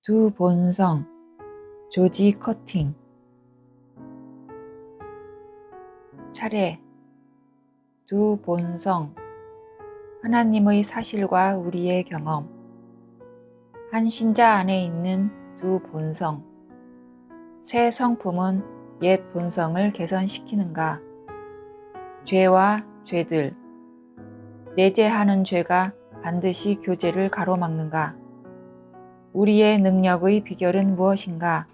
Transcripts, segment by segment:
두 본성, 조지 커팅. 차례. 두 본성, 하나님의 사실과 우리의 경험. 한 신자 안에 있는 두 본성. 새 성품은 옛 본성을 개선시키는가? 죄와 죄들. 내재하는 죄가 반드시 교제를 가로막는가? 우리의 능력의 비결은 무엇인가?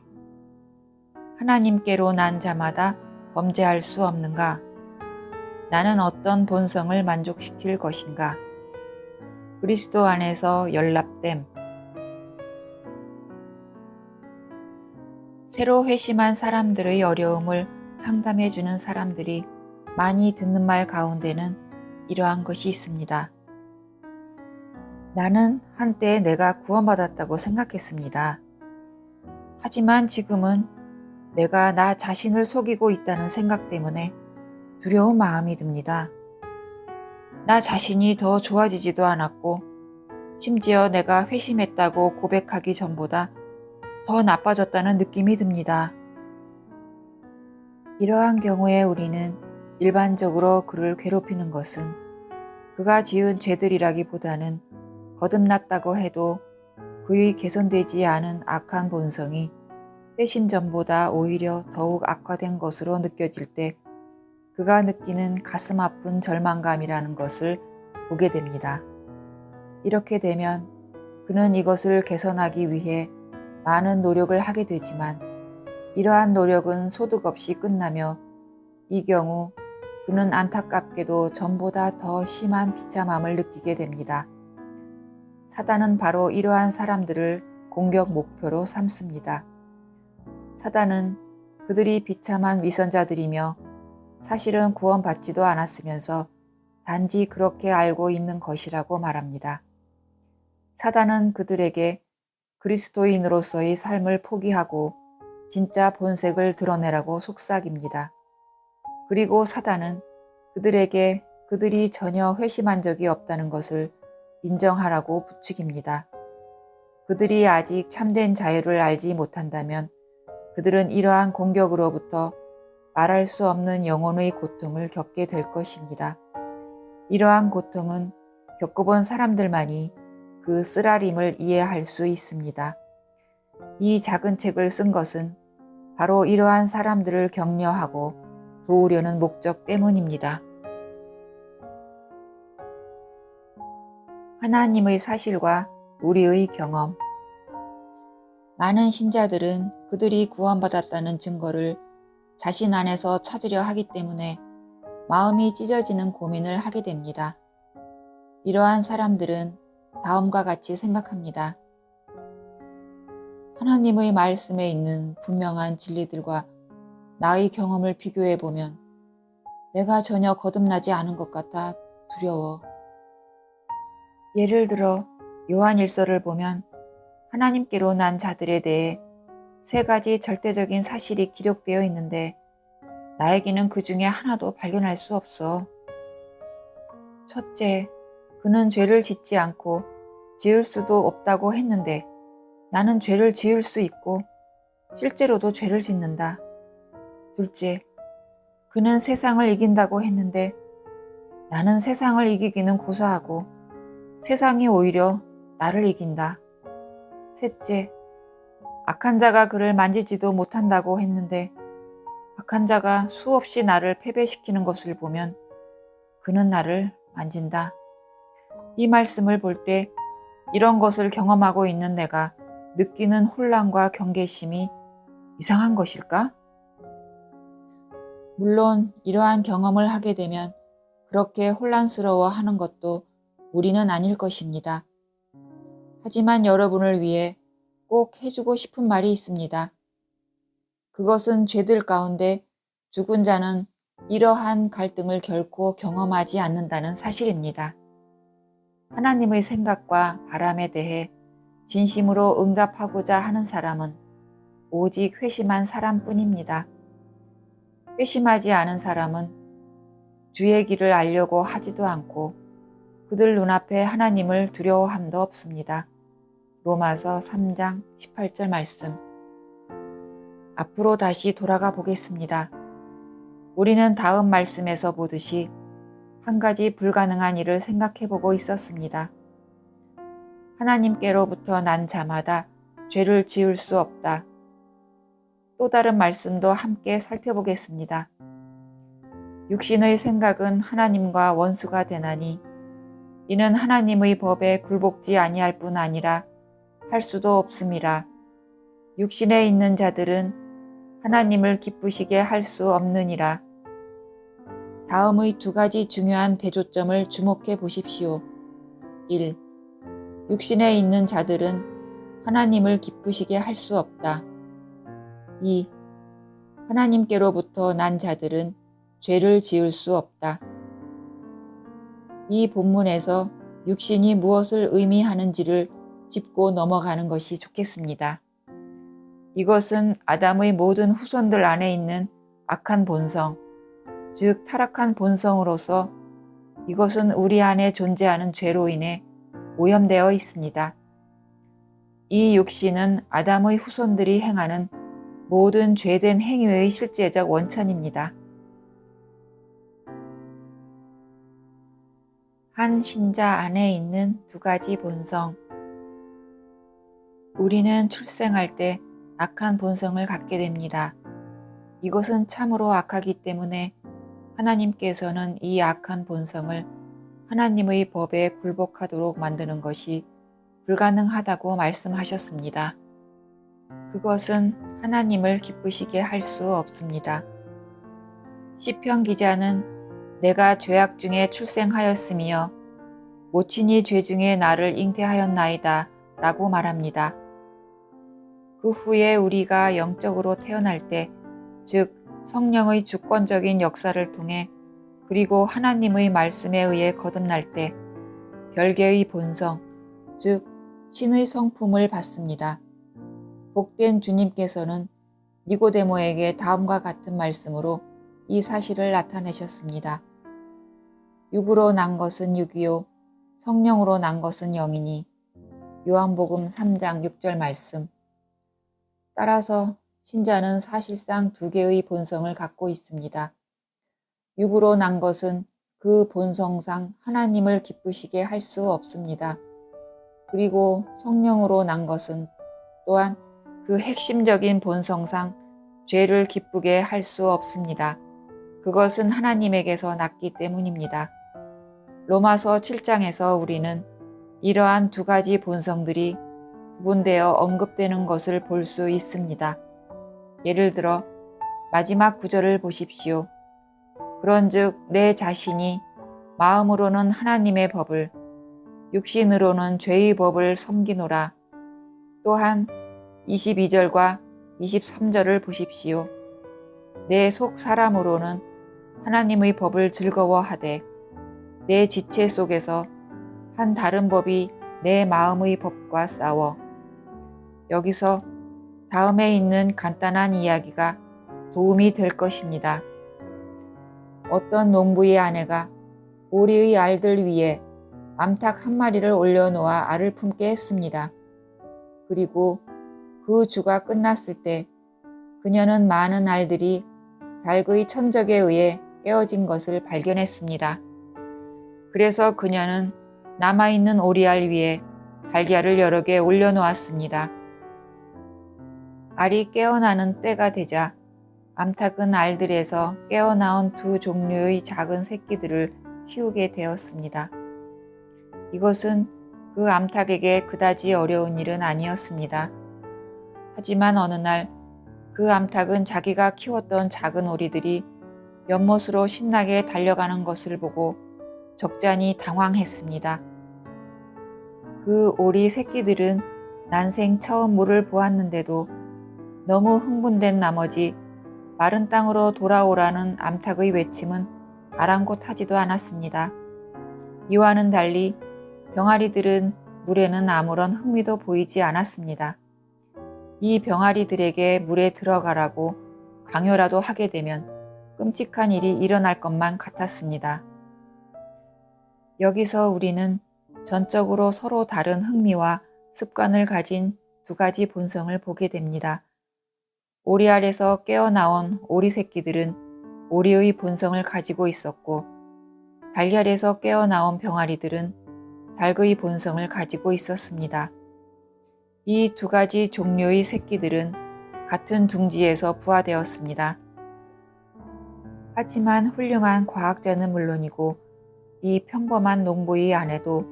하나님께로 난 자마다 범죄할 수 없는가? 나는 어떤 본성을 만족시킬 것인가? 그리스도 안에서 연합됨. 새로 회심한 사람들의 어려움을 상담해주는 사람들이 많이 듣는 말 가운데는 이러한 것이 있습니다. 나는 한때 내가 구원받았다고 생각했습니다. 하지만 지금은 내가 나 자신을 속이고 있다는 생각 때문에 두려운 마음이 듭니다. 나 자신이 더 좋아지지도 않았고 심지어 내가 회심했다고 고백하기 전보다 더 나빠졌다는 느낌이 듭니다. 이러한 경우에 우리는 일반적으로 그를 괴롭히는 것은 그가 지은 죄들이라기보다는 거듭났다고 해도 그의 개선되지 않은 악한 본성이 회심 전보다 오히려 더욱 악화된 것으로 느껴질 때 그가 느끼는 가슴 아픈 절망감이라는 것을 보게 됩니다. 이렇게 되면 그는 이것을 개선하기 위해 많은 노력을 하게 되지만 이러한 노력은 소득 없이 끝나며 이 경우 그는 안타깝게도 전보다 더 심한 비참함을 느끼게 됩니다. 사단은 바로 이러한 사람들을 공격 목표로 삼습니다. 사단은 그들이 비참한 위선자들이며 사실은 구원받지도 않았으면서 단지 그렇게 알고 있는 것이라고 말합니다. 사단은 그들에게 그리스도인으로서의 삶을 포기하고 진짜 본색을 드러내라고 속삭입니다. 그리고 사단은 그들에게 그들이 전혀 회심한 적이 없다는 것을 인정하라고 부추깁니다. 그들이 아직 참된 자유를 알지 못한다면 그들은 이러한 공격으로부터 말할 수 없는 영혼의 고통을 겪게 될 것입니다. 이러한 고통은 겪어본 사람들만이 그 쓰라림을 이해할 수 있습니다. 이 작은 책을 쓴 것은 바로 이러한 사람들을 격려하고 도우려는 목적 때문입니다. 하나님의 사실과 우리의 경험. 많은 신자들은 그들이 구원받았다는 증거를 자신 안에서 찾으려 하기 때문에 마음이 찢어지는 고민을 하게 됩니다. 이러한 사람들은 다음과 같이 생각합니다. 하나님의 말씀에 있는 분명한 진리들과 나의 경험을 비교해 보면 내가 전혀 거듭나지 않은 것 같아 두려워. 예를 들어 요한일서를 보면 하나님께로 난 자들에 대해 3가지 절대적인 사실이 기록되어 있는데 나에게는 그 중에 하나도 발견할 수 없어. 첫째, 그는 죄를 짓지 않고 지을 수도 없다고 했는데 나는 죄를 지을 수 있고 실제로도 죄를 짓는다. 둘째, 그는 세상을 이긴다고 했는데 나는 세상을 이기기는 고사하고 세상이 오히려 나를 이긴다. 셋째, 악한 자가 그를 만지지도 못한다고 했는데 악한 자가 수없이 나를 패배시키는 것을 보면 그는 나를 만진다. 이 말씀을 볼 때 이런 것을 경험하고 있는 내가 느끼는 혼란과 경계심이 이상한 것일까? 물론 이러한 경험을 하게 되면 그렇게 혼란스러워하는 것도 무리는 아닐 것입니다. 하지만 여러분을 위해 꼭 해주고 싶은 말이 있습니다. 그것은 죄들 가운데 죽은 자는 이러한 갈등을 결코 경험하지 않는다는 사실입니다. 하나님의 생각과 바람에 대해 진심으로 응답하고자 하는 사람은 오직 회심한 사람뿐입니다. 회심하지 않은 사람은 주의 길을 알려고 하지도 않고 그들 눈앞에 하나님을 두려워함도 없습니다. 로마서 3장 18절 말씀. 앞으로 다시 돌아가 보겠습니다. 우리는 다음 말씀에서 보듯이 한 가지 불가능한 일을 생각해 보고 있었습니다. 하나님께로부터 난 자마다 죄를 지을 수 없다. 또 다른 말씀도 함께 살펴보겠습니다. 육신의 생각은 하나님과 원수가 되나니 이는 하나님의 법에 굴복지 아니할 뿐 아니라 할 수도 없음이라. 육신에 있는 자들은 하나님을 기쁘시게 할 수 없느니라. 다음의 두 가지 중요한 대조점을 주목해 보십시오. 1. 육신에 있는 자들은 하나님을 기쁘시게 할 수 없다. 2. 하나님께로부터 난 자들은 죄를 지을 수 없다. 이 본문에서 육신이 무엇을 의미하는지를 짚고 넘어가는 것이 좋겠습니다. 이것은 아담의 모든 후손들 안에 있는 악한 본성, 즉 타락한 본성으로서 이것은 우리 안에 존재하는 죄로 인해 오염되어 있습니다. 이 육신은 아담의 후손들이 행하는 모든 죄된 행위의 실제적 원천입니다. 한 신자 안에 있는 두 가지 본성. 우리는 출생할 때 악한 본성을 갖게 됩니다. 이것은 참으로 악하기 때문에 하나님께서는 이 악한 본성을 하나님의 법에 굴복하도록 만드는 것이 불가능하다고 말씀하셨습니다. 그것은 하나님을 기쁘시게 할 수 없습니다. 시편 기자는 내가 죄악 중에 출생하였으며 모친이 죄 중에 나를 잉태하였나이다 라고 말합니다. 그 후에 우리가 영적으로 태어날 때, 즉 성령의 주권적인 역사를 통해 그리고 하나님의 말씀에 의해 거듭날 때 별개의 본성, 즉 신의 성품을 받습니다. 복된 주님께서는 니고데모에게 다음과 같은 말씀으로 이 사실을 나타내셨습니다. 육으로 난 것은 육이요 성령으로 난 것은 영이니. 요한복음 3장 6절 말씀. 따라서 신자는 사실상 두 개의 본성을 갖고 있습니다. 육으로 난 것은 그 본성상 하나님을 기쁘시게 할 수 없습니다. 그리고 성령으로 난 것은 또한 그 핵심적인 본성상 죄를 기쁘게 할 수 없습니다. 그것은 하나님에게서 났기 때문입니다. 로마서 7장에서 우리는 이러한 두 가지 본성들이 구분되어 언급되는 것을 볼 수 있습니다. 예를 들어 마지막 구절을 보십시오. 그런즉 내 자신이 마음으로는 하나님의 법을, 육신으로는 죄의 법을 섬기노라. 또한 22절과 23절을 보십시오. 내 속 사람으로는 하나님의 법을 즐거워하되 내 지체 속에서 한 다른 법이 내 마음의 법과 싸워. 여기서 다음에 있는 간단한 이야기가 도움이 될 것입니다. 어떤 농부의 아내가 오리의 알들 위에 암탉 한 마리를 올려놓아 알을 품게 했습니다. 그리고 그 주가 끝났을 때 그녀는 많은 알들이 닭의 천적에 의해 깨어진 것을 발견했습니다. 그래서 그녀는 남아있는 오리알 위에 달걀을 여러 개 올려놓았습니다. 알이 깨어나는 때가 되자 암탉은 알들에서 깨어나온 두 종류의 작은 새끼들을 키우게 되었습니다. 이것은 그 암탉에게 그다지 어려운 일은 아니었습니다. 하지만 어느 날 그 암탉은 자기가 키웠던 작은 오리들이 연못으로 신나게 달려가는 것을 보고 적잖이 당황했습니다. 그 오리 새끼들은 난생 처음 물을 보았는데도 너무 흥분된 나머지 마른 땅으로 돌아오라는 암탉의 외침은 아랑곳하지도 않았습니다. 이와는 달리 병아리들은 물에는 아무런 흥미도 보이지 않았습니다. 이 병아리들에게 물에 들어가라고 강요라도 하게 되면 끔찍한 일이 일어날 것만 같았습니다. 여기서 우리는 전적으로 서로 다른 흥미와 습관을 가진 두 가지 본성을 보게 됩니다. 오리알에서 깨어나온 오리 새끼들은 오리의 본성을 가지고 있었고, 달걀에서 깨어나온 병아리들은 닭의 본성을 가지고 있었습니다. 이 두 가지 종류의 새끼들은 같은 둥지에서 부화되었습니다. 하지만 훌륭한 과학자는 물론이고 이 평범한 농부의 아내도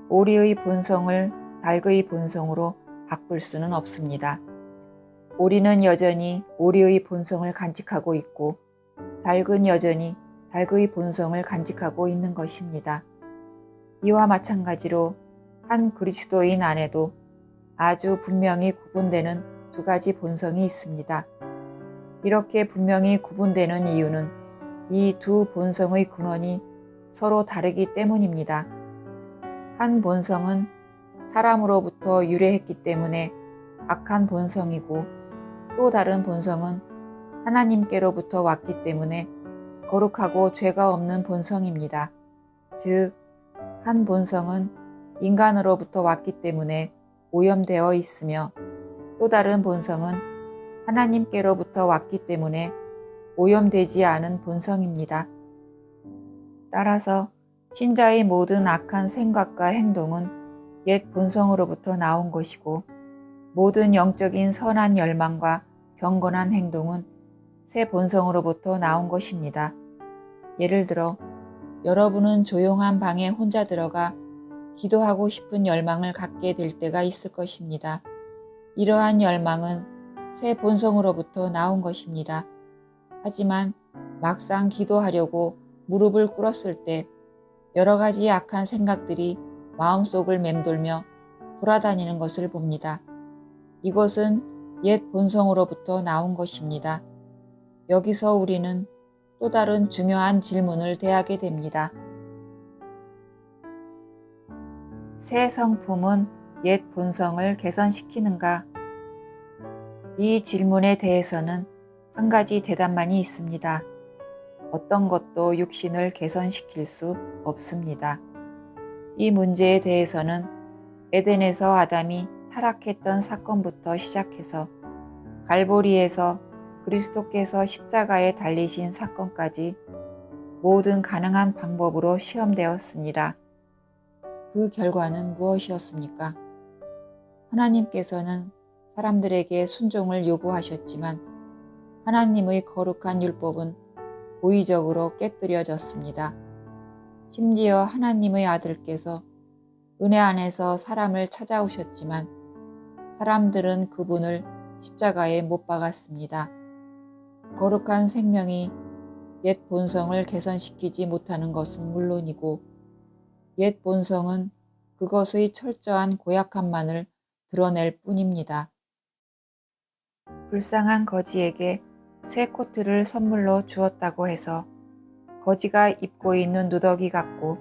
오리의 본성을 닭의 본성으로 바꿀 수는 없습니다. 오리는 여전히 오리의 본성을 간직하고 있고 닭은 여전히 닭의 본성을 간직하고 있는 것입니다. 이와 마찬가지로 한 그리스도인 안에도 아주 분명히 구분되는 두 가지 본성이 있습니다. 이렇게 분명히 구분되는 이유는 이 두 본성의 근원이 서로 다르기 때문입니다. 한 본성은 사람으로부터 유래했기 때문에 악한 본성이고, 또 다른 본성은 하나님께로부터 왔기 때문에 거룩하고 죄가 없는 본성입니다. 즉, 한 본성은 인간으로부터 왔기 때문에 오염되어 있으며, 또 다른 본성은 하나님께로부터 왔기 때문에 오염되지 않은 본성입니다. 따라서 신자의 모든 악한 생각과 행동은 옛 본성으로부터 나온 것이고, 모든 영적인 선한 열망과 경건한 행동은 새 본성으로부터 나온 것입니다. 예를 들어 여러분은 조용한 방에 혼자 들어가 기도하고 싶은 열망을 갖게 될 때가 있을 것입니다. 이러한 열망은 새 본성으로부터 나온 것입니다. 하지만 막상 기도하려고 무릎을 꿇었을 때 여러 가지 악한 생각들이 마음속을 맴돌며 돌아다니는 것을 봅니다. 이것은 옛 본성으로부터 나온 것입니다. 여기서 우리는 또 다른 중요한 질문을 대하게 됩니다. 새 성품은 옛 본성을 개선시키는가? 이 질문에 대해서는 한 가지 대답만이 있습니다. 어떤 것도 육신을 개선시킬 수 없습니다. 이 문제에 대해서는 에덴에서 아담이 타락했던 사건부터 시작해서 갈보리에서 그리스도께서 십자가에 달리신 사건까지 모든 가능한 방법으로 시험되었습니다. 그 결과는 무엇이었습니까? 하나님께서는 사람들에게 순종을 요구하셨지만 하나님의 거룩한 율법은 고의적으로 깨뜨려졌습니다. 심지어 하나님의 아들께서 은혜 안에서 사람을 찾아오셨지만 사람들은 그분을 십자가에 못 박았습니다. 거룩한 생명이 옛 본성을 개선시키지 못하는 것은 물론이고 옛 본성은 그것의 철저한 고약함만을 드러낼 뿐입니다. 불쌍한 거지에게 새 코트를 선물로 주었다고 해서 거지가 입고 있는 누더기 같고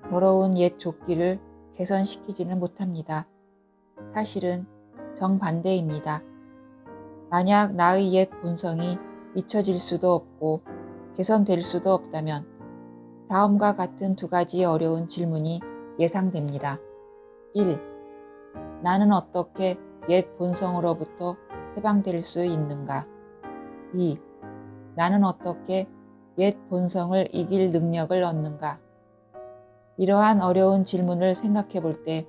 더러운 옛 조끼를 개선시키지는 못합니다. 사실은 정반대입니다. 만약 나의 옛 본성이 잊혀질 수도 없고 개선될 수도 없다면 다음과 같은 두 가지 어려운 질문이 예상됩니다. 1. 나는 어떻게 옛 본성으로부터 해방될 수 있는가? 2. 나는 어떻게 옛 본성을 이길 능력을 얻는가? 이러한 어려운 질문을 생각해 볼 때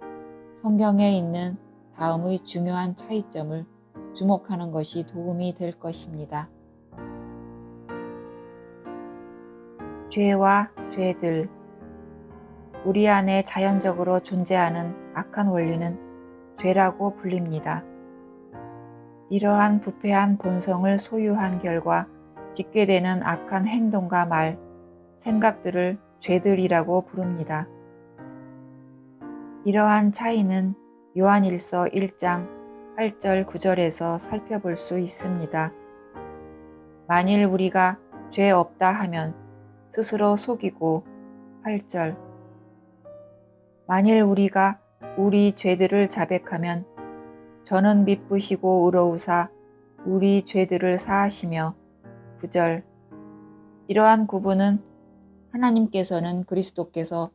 성경에 있는 다음의 중요한 차이점을 주목하는 것이 도움이 될 것입니다. 죄와 죄들. 우리 안에 자연적으로 존재하는 악한 원리는 죄라고 불립니다. 이러한 부패한 본성을 소유한 결과 짓게 되는 악한 행동과 말, 생각들을 죄들이라고 부릅니다. 이러한 차이는 요한일서 1장 8절 9절에서 살펴볼 수 있습니다. 만일 우리가 죄 없다 하면 스스로 속이고 8절 만일 우리가 우리 죄들을 자백하면 저는 미쁘시고 의로우사 우리 죄들을 사하시며 9절 이러한 구분은 하나님께서는 그리스도께서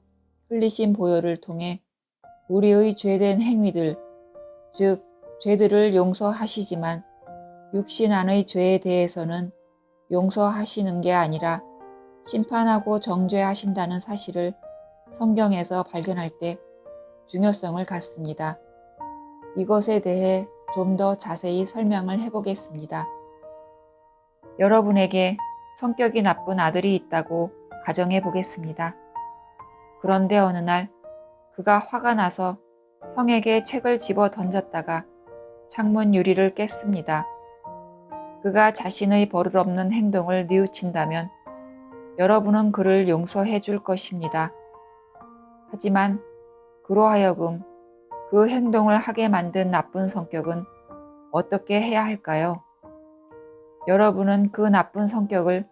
흘리신 보혈을 통해 우리의 죄된 행위들, 즉 죄들을 용서하시지만 육신 안의 죄에 대해서는 용서하시는 게 아니라 심판하고 정죄하신다는 사실을 성경에서 발견할 때 중요성을 갖습니다. 이것에 대해 좀 더 자세히 설명을 해보겠습니다. 여러분에게 성격이 나쁜 아들이 있다고 가정해 보겠습니다. 그런데 어느 날 그가 화가 나서 형에게 책을 집어 던졌다가 창문 유리를 깼습니다. 그가 자신의 버릇없는 행동을 뉘우친다면 여러분은 그를 용서해 줄 것입니다. 하지만 그로 하여금 그 행동을 하게 만든 나쁜 성격은 어떻게 해야 할까요? 여러분은 그 나쁜 성격을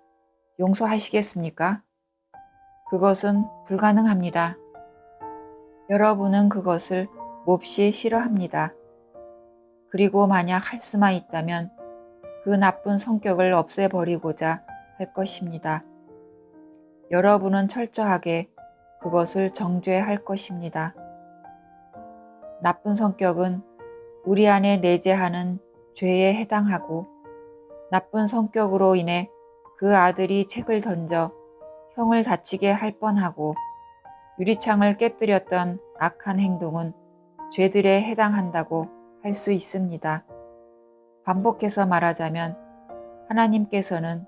용서하시겠습니까? 그것은 불가능합니다. 여러분은 그것을 몹시 싫어합니다. 그리고 만약 할 수만 있다면 그 나쁜 성격을 없애버리고자 할 것입니다. 여러분은 철저하게 그것을 정죄할 것입니다. 나쁜 성격은 우리 안에 내재하는 죄에 해당하고 나쁜 성격으로 인해 그 아들이 책을 던져 형을 다치게 할 뻔하고 유리창을 깨뜨렸던 악한 행동은 죄들에 해당한다고 할 수 있습니다. 반복해서 말하자면 하나님께서는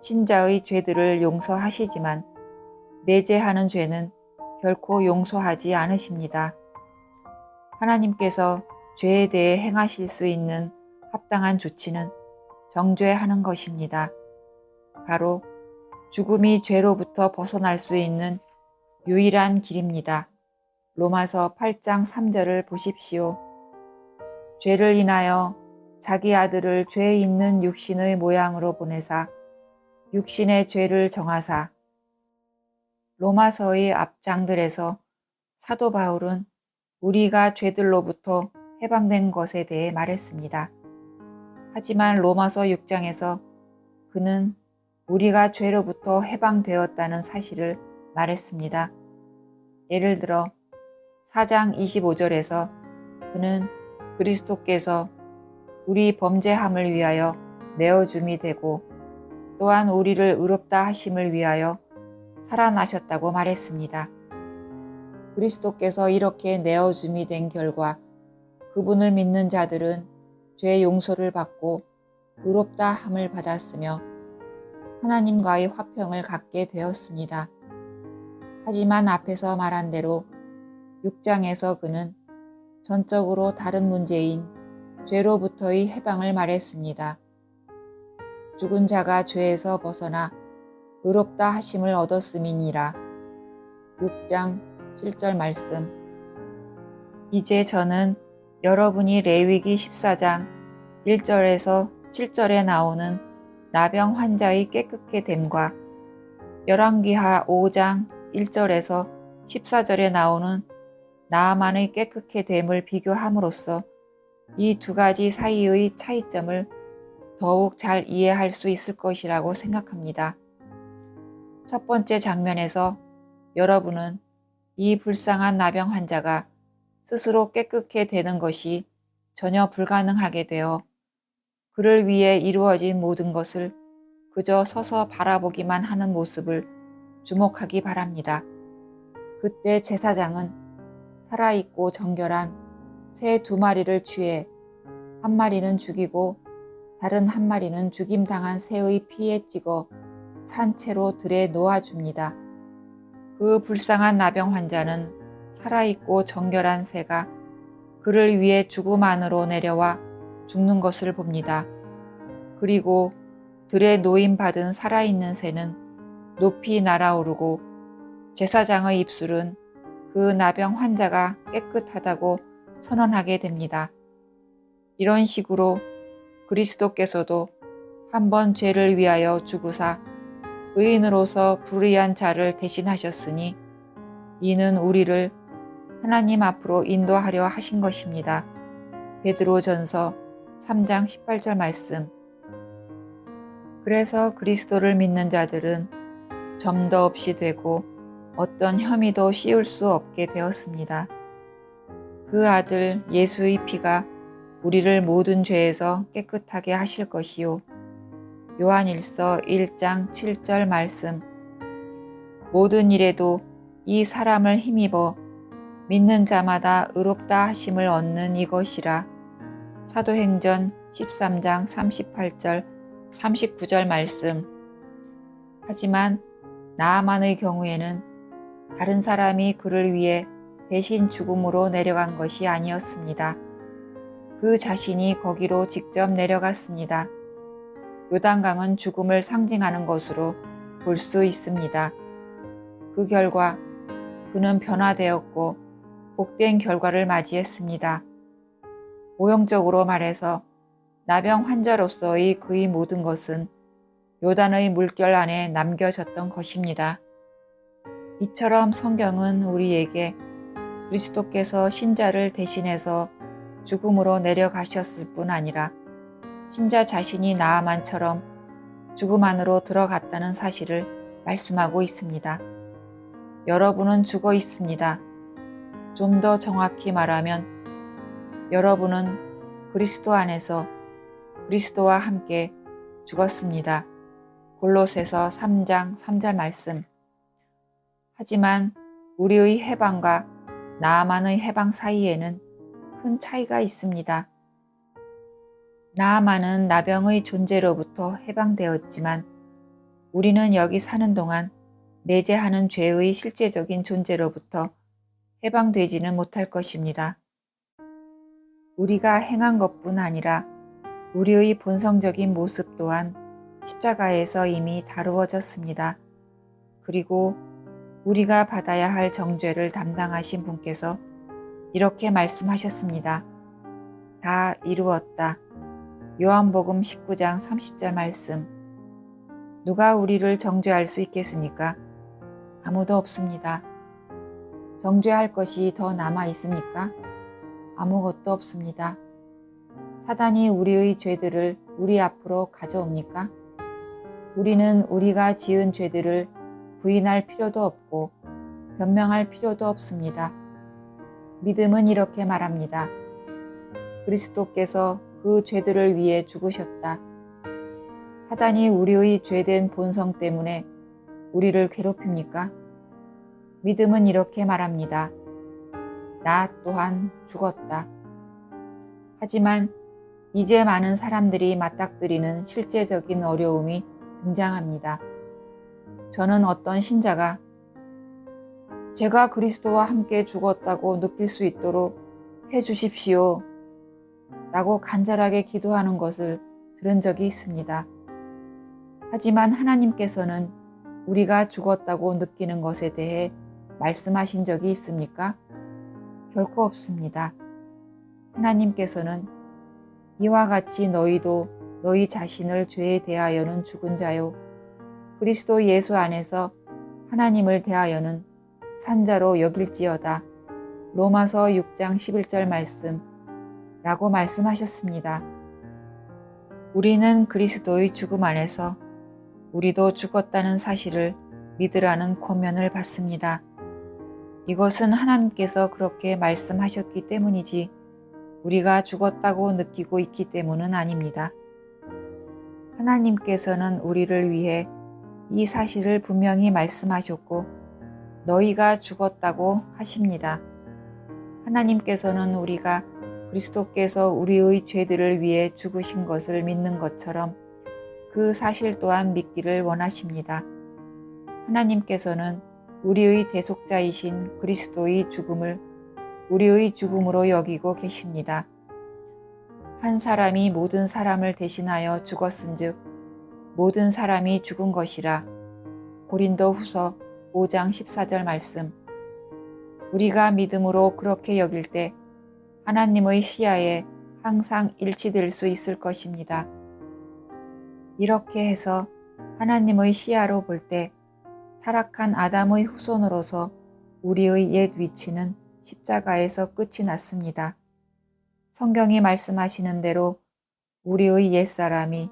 신자의 죄들을 용서하시지만 내재하는 죄는 결코 용서하지 않으십니다. 하나님께서 죄에 대해 행하실 수 있는 합당한 조치는 정죄하는 것입니다. 바로 죽음이 죄로부터 벗어날 수 있는 유일한 길입니다. 로마서 8장 3절을 보십시오. 죄를 인하여 자기 아들을 죄 있는 육신의 모양으로 보내사 육신의 죄를 정하사. 로마서의 앞장들에서 사도 바울은 우리가 죄들로부터 해방된 것에 대해 말했습니다. 하지만 로마서 6장에서 그는 우리가 죄로부터 해방되었다는 사실을 말했습니다. 예를 들어 4장 25절에서 그는 그리스도께서 우리 범죄함을 위하여 내어줌이 되고 또한 우리를 의롭다 하심을 위하여 살아나셨다고 말했습니다. 그리스도께서 이렇게 내어줌이 된 결과 그분을 믿는 자들은 죄 용서를 받고 의롭다 함을 받았으며 하나님과의 화평을 갖게 되었습니다. 하지만 앞에서 말한 대로 6장에서 그는 전적으로 다른 문제인 죄로부터의 해방을 말했습니다. 죽은 자가 죄에서 벗어나 의롭다 하심을 얻었음이니라. 6장 7절 말씀. 이제 저는 여러분이 레위기 14장 1절에서 7절에 나오는 나병 환자의 깨끗게 됨과 열왕기하 5장 1절에서 14절에 나오는 나아만의 깨끗게 됨을 비교함으로써 이 두 가지 사이의 차이점을 더욱 잘 이해할 수 있을 것이라고 생각합니다. 첫 번째 장면에서 여러분은 이 불쌍한 나병 환자가 스스로 깨끗게 되는 것이 전혀 불가능하게 되어 그를 위해 이루어진 모든 것을 그저 서서 바라보기만 하는 모습을 주목하기 바랍니다. 그때 제사장은 살아있고 정결한 새 2마리를 취해 한 마리는 죽이고 다른 한 마리는 죽임당한 새의 피에 찍어 산채로 들에 놓아줍니다. 그 불쌍한 나병 환자는 살아있고 정결한 새가 그를 위해 죽음 안으로 내려와 죽는 것을 봅니다. 그리고 들에 놓임받은 살아있는 새는 높이 날아오르고 제사장의 입술은 그 나병 환자가 깨끗하다고 선언하게 됩니다. 이런 식으로 그리스도께서도 한번 죄를 위하여 죽으사 의인으로서 불의한 자를 대신하셨으니 이는 우리를 하나님 앞으로 인도하려 하신 것입니다. 베드로전서 3장 18절 말씀. 그래서 그리스도를 믿는 자들은 점도 없이 되고 어떤 혐의도 씌울 수 없게 되었습니다. 그 아들 예수의 피가 우리를 모든 죄에서 깨끗하게 하실 것이요. 요한일서 1장 7절 말씀. 모든 일에도 이 사람을 힘입어 믿는 자마다 의롭다 하심을 얻는 이것이라. 사도행전 13장 38절 39절 말씀. 하지만 나아만의 경우에는 다른 사람이 그를 위해 대신 죽음으로 내려간 것이 아니었습니다. 그 자신이 거기로 직접 내려갔습니다. 요단강은 죽음을 상징하는 것으로 볼 수 있습니다. 그 결과 그는 변화되었고 복된 결과를 맞이했습니다. 모형적으로 말해서 나병 환자로서의 그의 모든 것은 요단의 물결 안에 남겨졌던 것입니다. 이처럼 성경은 우리에게 그리스도께서 신자를 대신해서 죽음으로 내려가셨을 뿐 아니라 신자 자신이 나아만처럼 죽음 안으로 들어갔다는 사실을 말씀하고 있습니다. 여러분은 죽어 있습니다. 좀 더 정확히 말하면 여러분은 그리스도 안에서 그리스도와 함께 죽었습니다. 골로새서 3장 3절 말씀. 하지만 우리의 해방과 나아만의 해방 사이에는 큰 차이가 있습니다. 나아만은 나병의 존재로부터 해방되었지만 우리는 여기 사는 동안 내재하는 죄의 실제적인 존재로부터 해방되지는 못할 것입니다. 우리가 행한 것뿐 아니라 우리의 본성적인 모습 또한 십자가에서 이미 다루어졌습니다. 그리고 우리가 받아야 할 정죄를 담당하신 분께서 이렇게 말씀하셨습니다. 다 이루었다. 요한복음 19장 30절 말씀. 누가 우리를 정죄할 수 있겠습니까? 아무도 없습니다. 정죄할 것이 더 남아 있습니까? 아무것도 없습니다. 사단이 우리의 죄들을 우리 앞으로 가져옵니까? 우리는 우리가 지은 죄들을 부인할 필요도 없고 변명할 필요도 없습니다. 믿음은 이렇게 말합니다. 그리스도께서 그 죄들을 위해 죽으셨다. 사단이 우리의 죄된 본성 때문에 우리를 괴롭힙니까? 믿음은 이렇게 말합니다. 나 또한 죽었다. 하지만 이제 많은 사람들이 맞닥뜨리는 실제적인 어려움이 등장합니다. 저는 어떤 신자가 제가 그리스도와 함께 죽었다고 느낄 수 있도록 해주십시오 라고 간절하게 기도하는 것을 들은 적이 있습니다. 하지만 하나님께서는 우리가 죽었다고 느끼는 것에 대해 말씀하신 적이 있습니까? 결코 없습니다. 하나님께서는 이와 같이 너희도 너희 자신을 죄에 대하여는 죽은 자요 그리스도 예수 안에서 하나님을 대하여는 산자로 여길지어다. 로마서 6장 11절 말씀 라고 말씀하셨습니다. 우리는 그리스도의 죽음 안에서 우리도 죽었다는 사실을 믿으라는 권면을 받습니다. 이것은 하나님께서 그렇게 말씀하셨기 때문이지 우리가 죽었다고 느끼고 있기 때문은 아닙니다. 하나님께서는 우리를 위해 이 사실을 분명히 말씀하셨고 너희가 죽었다고 하십니다. 하나님께서는 우리가 그리스도께서 우리의 죄들을 위해 죽으신 것을 믿는 것처럼 그 사실 또한 믿기를 원하십니다. 하나님께서는 우리의 대속자이신 그리스도의 죽음을 우리의 죽음으로 여기고 계십니다. 한 사람이 모든 사람을 대신하여 죽었은즉 모든 사람이 죽은 것이라. 고린도 후서 5장 14절 말씀. 우리가 믿음으로 그렇게 여길 때 하나님의 시야에 항상 일치될 수 있을 것입니다. 이렇게 해서 하나님의 시야로 볼 때 타락한 아담의 후손으로서 우리의 옛 위치는 십자가에서 끝이 났습니다. 성경이 말씀하시는 대로 우리의 옛사람이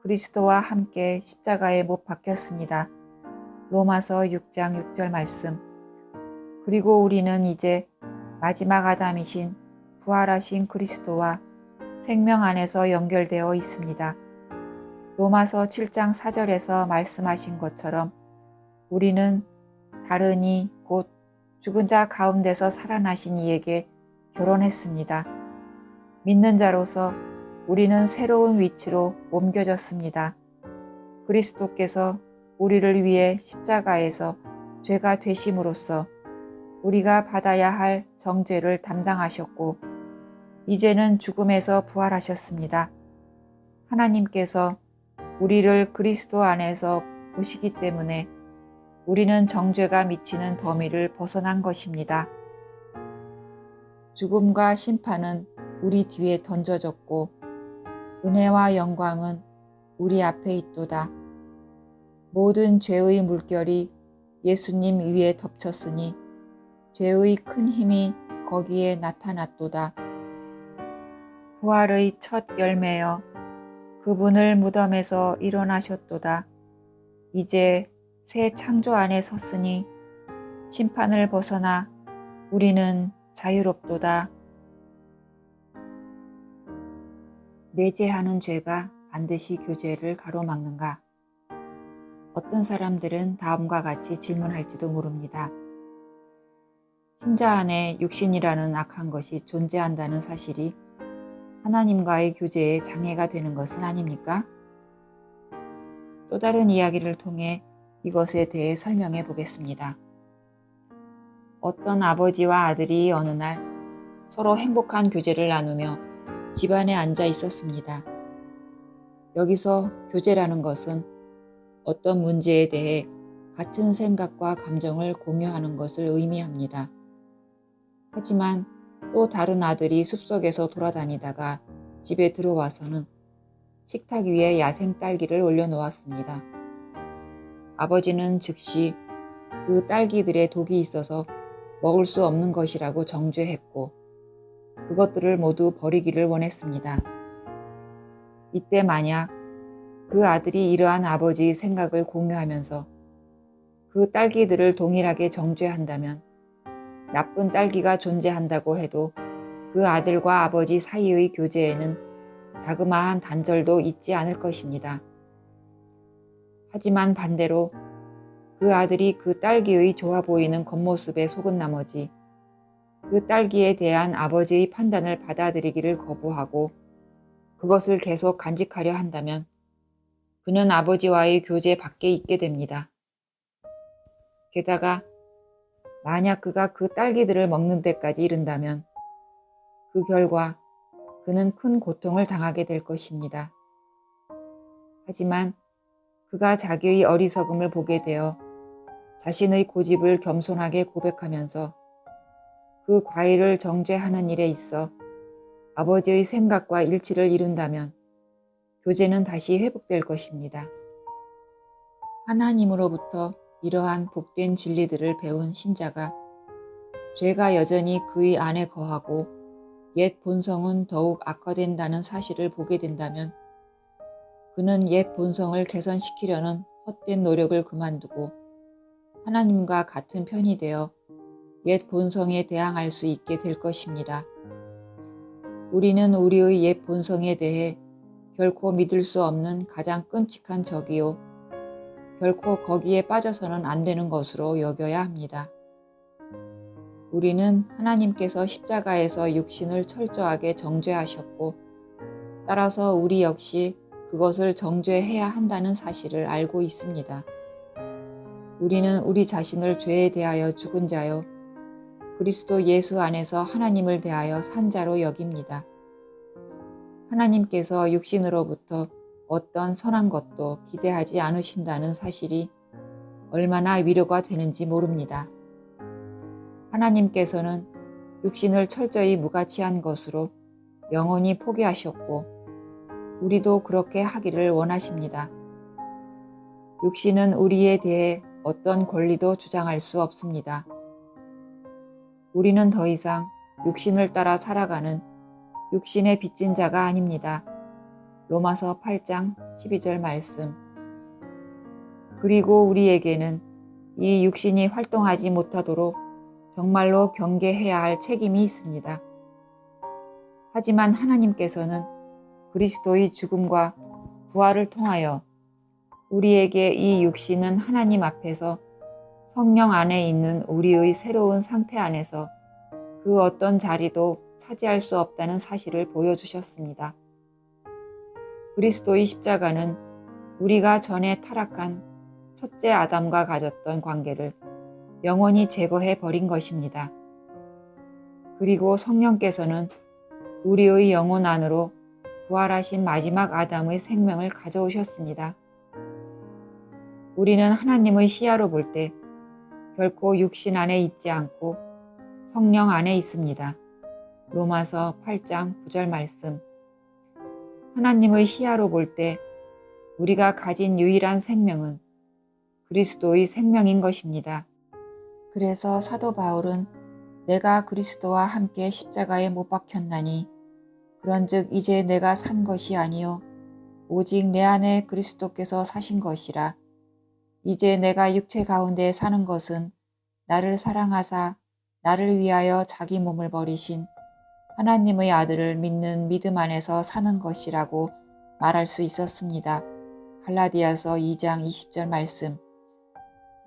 그리스도와 함께 십자가에 못 박혔습니다. 로마서 6장 6절 말씀. 그리고 우리는 이제 마지막 아담이신 부활하신 그리스도와 생명 안에서 연결되어 있습니다. 로마서 7장 4절에서 말씀하신 것처럼 우리는 다른 이 곧 죽은 자 가운데서 살아나신 이에게 결혼했습니다. 믿는 자로서 우리는 새로운 위치로 옮겨졌습니다. 그리스도께서 우리를 위해 십자가에서 죄가 되심으로써 우리가 받아야 할 정죄를 담당하셨고 이제는 죽음에서 부활하셨습니다. 하나님께서 우리를 그리스도 안에서 보시기 때문에 우리는 정죄가 미치는 범위를 벗어난 것입니다. 죽음과 심판은 우리 뒤에 던져졌고 은혜와 영광은 우리 앞에 있도다. 모든 죄의 물결이 예수님 위에 덮쳤으니 죄의 큰 힘이 거기에 나타났도다. 부활의 첫 열매여 그분을 무덤에서 일어나셨도다. 이제 새 창조 안에 섰으니 심판을 벗어나 우리는 자유롭도다. 내재하는 죄가 반드시 교제를 가로막는가? 어떤 사람들은 다음과 같이 질문할지도 모릅니다. 신자 안에 육신이라는 악한 것이 존재한다는 사실이 하나님과의 교제에 장애가 되는 것은 아닙니까? 또 다른 이야기를 통해 이것에 대해 설명해 보겠습니다. 어떤 아버지와 아들이 어느 날 서로 행복한 교제를 나누며 집안에 앉아 있었습니다. 여기서 교제라는 것은 어떤 문제에 대해 같은 생각과 감정을 공유하는 것을 의미합니다. 하지만 또 다른 아들이 숲속에서 돌아다니다가 집에 들어와서는 식탁 위에 야생 딸기를 올려놓았습니다. 아버지는 즉시 그 딸기들의 독이 있어서 먹을 수 없는 것이라고 정죄했고 그것들을 모두 버리기를 원했습니다. 이때 만약 그 아들이 이러한 아버지의 생각을 공유하면서 그 딸기들을 동일하게 정죄한다면 나쁜 딸기가 존재한다고 해도 그 아들과 아버지 사이의 교제에는 자그마한 단절도 있지 않을 것입니다. 하지만 반대로 그 아들이 그 딸기의 좋아 보이는 겉모습에 속은 나머지 그 딸기에 대한 아버지의 판단을 받아들이기를 거부하고 그것을 계속 간직하려 한다면 그는 아버지와의 교제 밖에 있게 됩니다. 게다가 만약 그가 그 딸기들을 먹는 데까지 이른다면 그 결과 그는 큰 고통을 당하게 될 것입니다. 하지만 그가 자기의 어리석음을 보게 되어 자신의 고집을 겸손하게 고백하면서 그 과일을 정죄하는 일에 있어 아버지의 생각과 일치를 이룬다면 교제는 다시 회복될 것입니다. 하나님으로부터 이러한 복된 진리들을 배운 신자가 죄가 여전히 그의 안에 거하고 옛 본성은 더욱 악화된다는 사실을 보게 된다면 그는 옛 본성을 개선시키려는 헛된 노력을 그만두고 하나님과 같은 편이 되어 옛 본성에 대항할 수 있게 될 것입니다. 우리는 우리의 옛 본성에 대해 결코 믿을 수 없는 가장 끔찍한 적이요. 결코 거기에 빠져서는 안 되는 것으로 여겨야 합니다. 우리는 하나님께서 십자가에서 육신을 철저하게 정죄하셨고 따라서 우리 역시 그것을 정죄해야 한다는 사실을 알고 있습니다. 우리는 우리 자신을 죄에 대하여 죽은 자요 그리스도 예수 안에서 하나님을 대하여 산 자로 여깁니다. 하나님께서 육신으로부터 어떤 선한 것도 기대하지 않으신다는 사실이 얼마나 위로가 되는지 모릅니다. 하나님께서는 육신을 철저히 무가치한 것으로 영원히 포기하셨고 우리도 그렇게 하기를 원하십니다. 육신은 우리에 대해 어떤 권리도 주장할 수 없습니다. 우리는 더 이상 육신을 따라 살아가는 육신의 빚진 자가 아닙니다. 로마서 8장 12절 말씀. 그리고 우리에게는 이 육신이 활동하지 못하도록 정말로 경계해야 할 책임이 있습니다. 하지만 하나님께서는 그리스도의 죽음과 부활을 통하여 우리에게 이 육신은 하나님 앞에서 성령 안에 있는 우리의 새로운 상태 안에서 그 어떤 자리도 차지할 수 없다는 사실을 보여주셨습니다. 그리스도의 십자가는 우리가 전에 타락한 첫째 아담과 가졌던 관계를 영원히 제거해 버린 것입니다. 그리고 성령께서는 우리의 영혼 안으로 부활하신 마지막 아담의 생명을 가져오셨습니다. 우리는 하나님의 시야로 볼 때 결코 육신 안에 있지 않고 성령 안에 있습니다. 로마서 8장 9절 말씀. 하나님의 시야로 볼 때 우리가 가진 유일한 생명은 그리스도의 생명인 것입니다. 그래서 사도 바울은 내가 그리스도와 함께 십자가에 못 박혔나니 그런즉 이제 내가 산 것이 아니요 오직 내 안에 그리스도께서 사신 것이라. 이제 내가 육체 가운데 사는 것은 나를 사랑하사 나를 위하여 자기 몸을 버리신 하나님의 아들을 믿는 믿음 안에서 사는 것이라고 말할 수 있었습니다. 갈라디아서 2장 20절 말씀.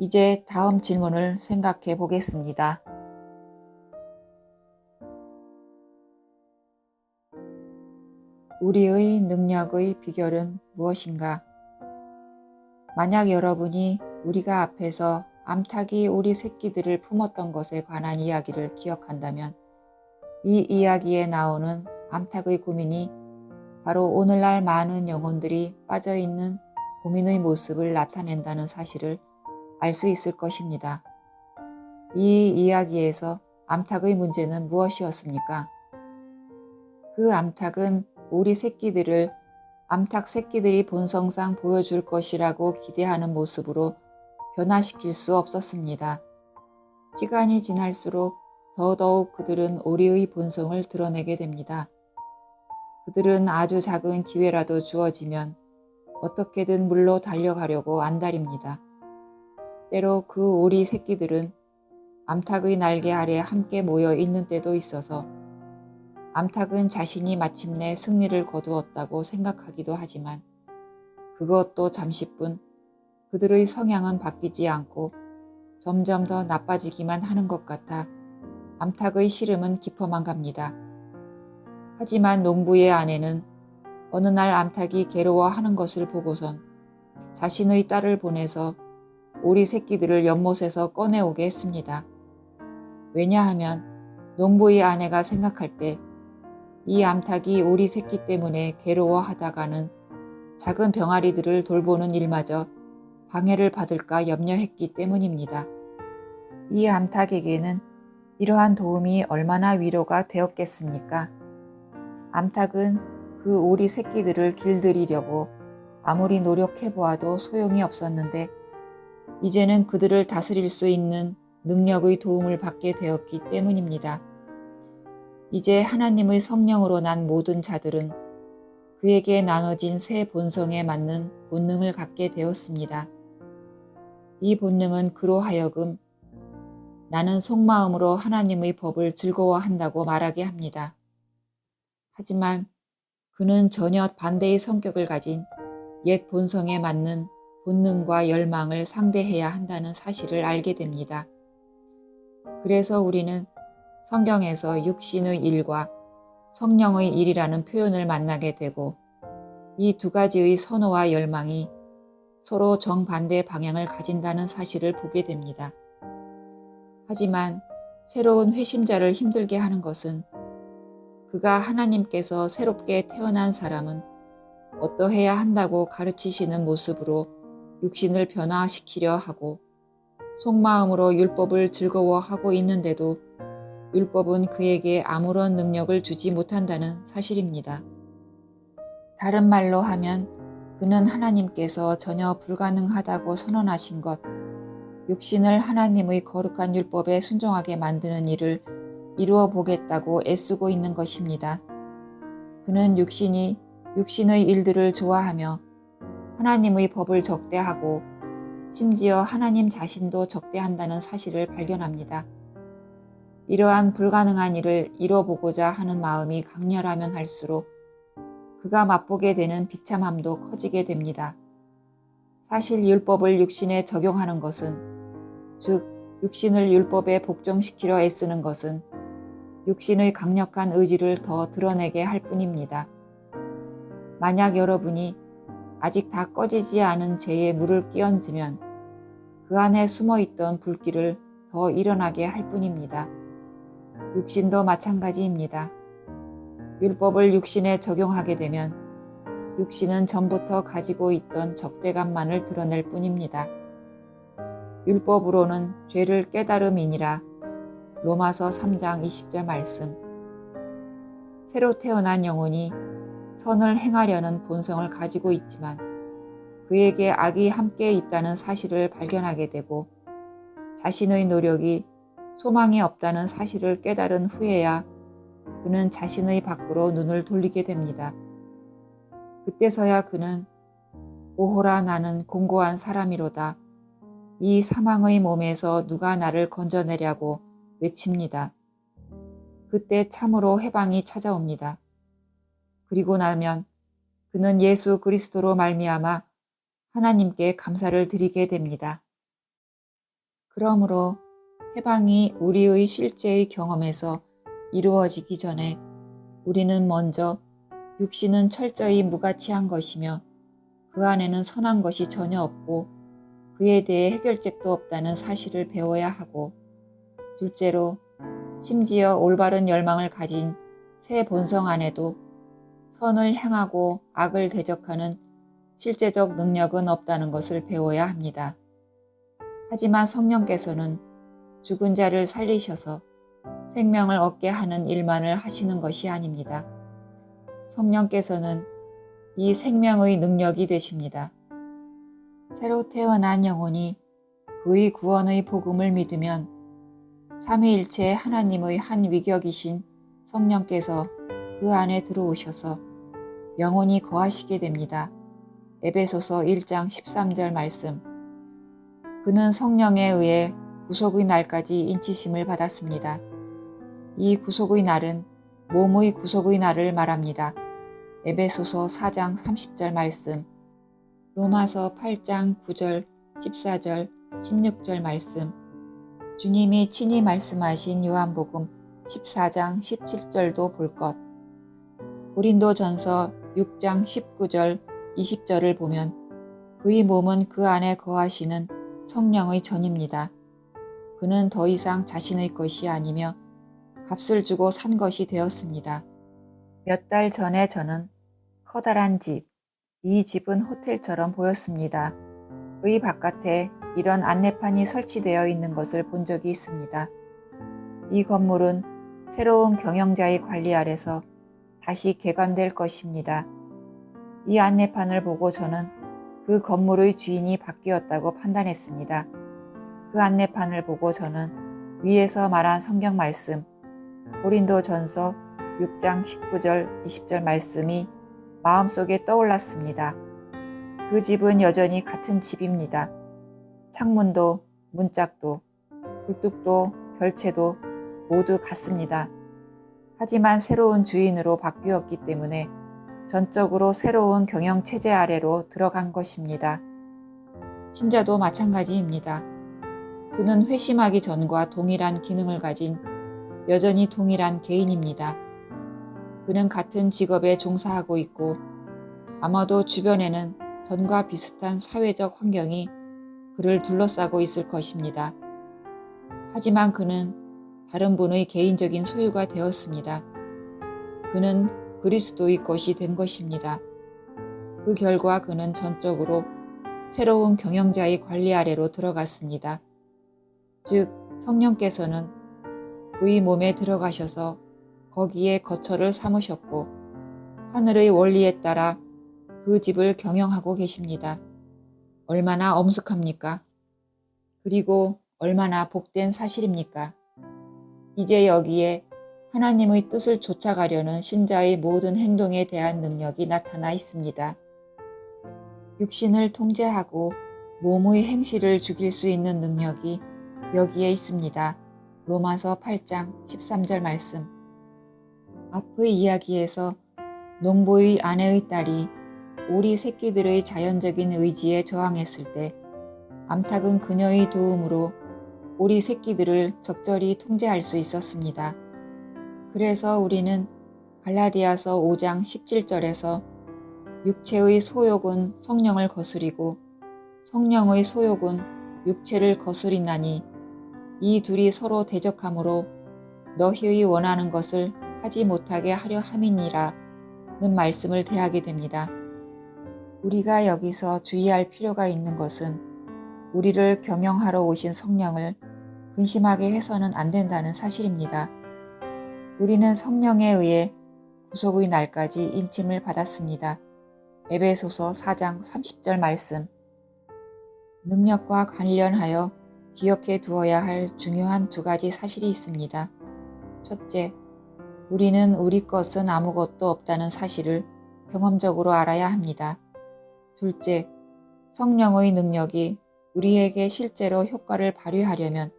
이제 다음 질문을 생각해 보겠습니다. 우리의 능력의 비결은 무엇인가? 만약 여러분이 우리가 앞에서 암탉이 우리 새끼들을 품었던 것에 관한 이야기를 기억한다면 이 이야기에 나오는 암탉의 고민이 바로 오늘날 많은 영혼들이 빠져있는 고민의 모습을 나타낸다는 사실을 알 수 있을 것입니다. 이 이야기에서 암탉의 문제는 무엇이었습니까? 그 암탉은 오리 새끼들을 암탉 새끼들이 본성상 보여줄 것이라고 기대하는 모습으로 변화시킬 수 없었습니다. 시간이 지날수록 더더욱 그들은 오리의 본성을 드러내게 됩니다. 그들은 아주 작은 기회라도 주어지면 어떻게든 물로 달려가려고 안달입니다. 때로 그 오리 새끼들은 암탉의 날개 아래 함께 모여 있는 때도 있어서 암탉은 자신이 마침내 승리를 거두었다고 생각하기도 하지만 그것도 잠시뿐 그들의 성향은 바뀌지 않고 점점 더 나빠지기만 하는 것 같아 암탉의 시름은 깊어만 갑니다. 하지만 농부의 아내는 어느 날 암탉이 괴로워하는 것을 보고선 자신의 딸을 보내서 오리 새끼들을 연못에서 꺼내오게 했습니다. 왜냐하면 농부의 아내가 생각할 때 이 암탉이 오리 새끼 때문에 괴로워하다가는 작은 병아리들을 돌보는 일마저 방해를 받을까 염려했기 때문입니다. 이 암탉에게는 이러한 도움이 얼마나 위로가 되었겠습니까? 암탉은 그 오리 새끼들을 길들이려고 아무리 노력해보아도 소용이 없었는데 이제는 그들을 다스릴 수 있는 능력의 도움을 받게 되었기 때문입니다. 이제 하나님의 성령으로 난 모든 자들은 그에게 나눠진 새 본성에 맞는 본능을 갖게 되었습니다. 이 본능은 그로 하여금 나는 속마음으로 하나님의 법을 즐거워한다고 말하게 합니다. 하지만 그는 전혀 반대의 성격을 가진 옛 본성에 맞는 본능과 열망을 상대해야 한다는 사실을 알게 됩니다. 그래서 우리는 성경에서 육신의 일과 성령의 일이라는 표현을 만나게 되고 이 두 가지의 선호와 열망이 서로 정반대 방향을 가진다는 사실을 보게 됩니다. 하지만 새로운 회심자를 힘들게 하는 것은 그가 하나님께서 새롭게 태어난 사람은 어떠해야 한다고 가르치시는 모습으로 육신을 변화시키려 하고 속마음으로 율법을 즐거워하고 있는데도 율법은 그에게 아무런 능력을 주지 못한다는 사실입니다. 다른 말로 하면 그는 하나님께서 전혀 불가능하다고 선언하신 것, 육신을 하나님의 거룩한 율법에 순종하게 만드는 일을 이루어 보겠다고 애쓰고 있는 것입니다. 그는 육신의 일들을 좋아하며 하나님의 법을 적대하고 심지어 하나님 자신도 적대한다는 사실을 발견합니다. 이러한 불가능한 일을 이뤄보고자 하는 마음이 강렬하면 할수록 그가 맛보게 되는 비참함도 커지게 됩니다. 사실 율법을 육신에 적용하는 것은, 즉 육신을 율법에 복종시키려 애쓰는 것은 육신의 강력한 의지를 더 드러내게 할 뿐입니다. 만약 여러분이 아직 다 꺼지지 않은 재에 물을 끼얹으면 그 안에 숨어있던 불길을 더 일어나게 할 뿐입니다. 육신도 마찬가지입니다. 율법을 육신에 적용하게 되면 육신은 전부터 가지고 있던 적대감만을 드러낼 뿐입니다. 율법으로는 죄를 깨달음이니라. 로마서 3장 20절 말씀. 새로 태어난 영혼이 선을 행하려는 본성을 가지고 있지만 그에게 악이 함께 있다는 사실을 발견하게 되고 자신의 노력이 소망이 없다는 사실을 깨달은 후에야 그는 자신의 밖으로 눈을 돌리게 됩니다. 그때서야 그는 오호라 나는 공고한 사람이로다. 이 사망의 몸에서 누가 나를 건져내려고 외칩니다. 그때 참으로 해방이 찾아옵니다. 그리고 나면 그는 예수 그리스도로 말미암아 하나님께 감사를 드리게 됩니다. 그러므로 해방이 우리의 실제의 경험에서 이루어지기 전에 우리는 먼저 육신은 철저히 무가치한 것이며 그 안에는 선한 것이 전혀 없고 그에 대해 해결책도 없다는 사실을 배워야 하고, 둘째로 심지어 올바른 열망을 가진 새 본성 안에도 선을 행하고 악을 대적하는 실제적 능력은 없다는 것을 배워야 합니다. 하지만 성령께서는 죽은 자를 살리셔서 생명을 얻게 하는 일만을 하시는 것이 아닙니다. 성령께서는 이 생명의 능력이 되십니다. 새로 태어난 영혼이 그의 구원의 복음을 믿으면 삼위일체 하나님의 한 위격이신 성령께서 그 안에 들어오셔서 영원히 거하시게 됩니다. 에베소서 1장 13절 말씀. 그는 성령에 의해 구속의 날까지 인치심을 받았습니다. 이 구속의 날은 몸의 구속의 날을 말합니다. 에베소서 4장 30절 말씀, 로마서 8장 9절, 14절, 16절 말씀, 주님이 친히 말씀하신 요한복음 14장 17절도 볼 것, 고린도전서 6장 19절, 20절을 보면 그의 몸은 그 안에 거하시는 성령의 전입니다. 그는 더 이상 자신의 것이 아니며 값을 주고 산 것이 되었습니다. 몇 달 전에 저는 커다란 집, 이 집은 호텔처럼 보였습니다. 의 바깥에 이런 안내판이 설치되어 있는 것을 본 적이 있습니다. 이 건물은 새로운 경영자의 관리 아래서 다시 개관될 것입니다. 이 안내판을 보고 저는 그 건물의 주인이 바뀌었다고 판단했습니다. 그 안내판을 보고 저는 위에서 말한 성경 말씀, 고린도전서 6장 19절 20절 말씀이 마음속에 떠올랐습니다. 그 집은 여전히 같은 집입니다. 창문도 문짝도 굴뚝도 별채도 모두 같습니다. 하지만 새로운 주인으로 바뀌었기 때문에 전적으로 새로운 경영체제 아래로 들어간 것입니다. 신자도 마찬가지입니다. 그는 회심하기 전과 동일한 기능을 가진 여전히 동일한 개인입니다. 그는 같은 직업에 종사하고 있고 아마도 주변에는 전과 비슷한 사회적 환경이 그를 둘러싸고 있을 것입니다. 하지만 그는 다른 분의 개인적인 소유가 되었습니다. 그는 그리스도의 것이 된 것입니다. 그 결과 그는 전적으로 새로운 경영자의 관리 아래로 들어갔습니다. 즉 성령께서는 그의 몸에 들어가셔서 거기에 거처를 삼으셨고 하늘의 원리에 따라 그 집을 경영하고 계십니다. 얼마나 엄숙합니까? 그리고 얼마나 복된 사실입니까? 이제 여기에 하나님의 뜻을 쫓아가려는 신자의 모든 행동에 대한 능력이 나타나 있습니다. 육신을 통제하고 몸의 행실을 죽일 수 있는 능력이 여기에 있습니다. 로마서 8장 13절 말씀. 앞의 이야기에서 농부의 아내의 딸이 오리 새끼들의 자연적인 의지에 저항했을 때 암탉은 그녀의 도움으로 오리 새끼들을 적절히 통제할 수 있었습니다. 그래서 우리는 갈라디아서 5장 17절에서 육체의 소욕은 성령을 거스리고 성령의 소욕은 육체를 거스리나니 이 둘이 서로 대적하므로 너희의 원하는 것을 하지 못하게 하려 함이니라 는 말씀을 대하게 됩니다. 우리가 여기서 주의할 필요가 있는 것은 우리를 경영하러 오신 성령을 근심하게 해서는 안 된다는 사실입니다. 우리는 성령에 의해 구속의 날까지 인침을 받았습니다. 에베소서 4장 30절 말씀. 능력과 관련하여 기억해 두어야 할 중요한 두 가지 사실이 있습니다. 첫째, 우리는 우리 것은 아무것도 없다는 사실을 경험적으로 알아야 합니다. 둘째, 성령의 능력이 우리에게 실제로 효과를 발휘하려면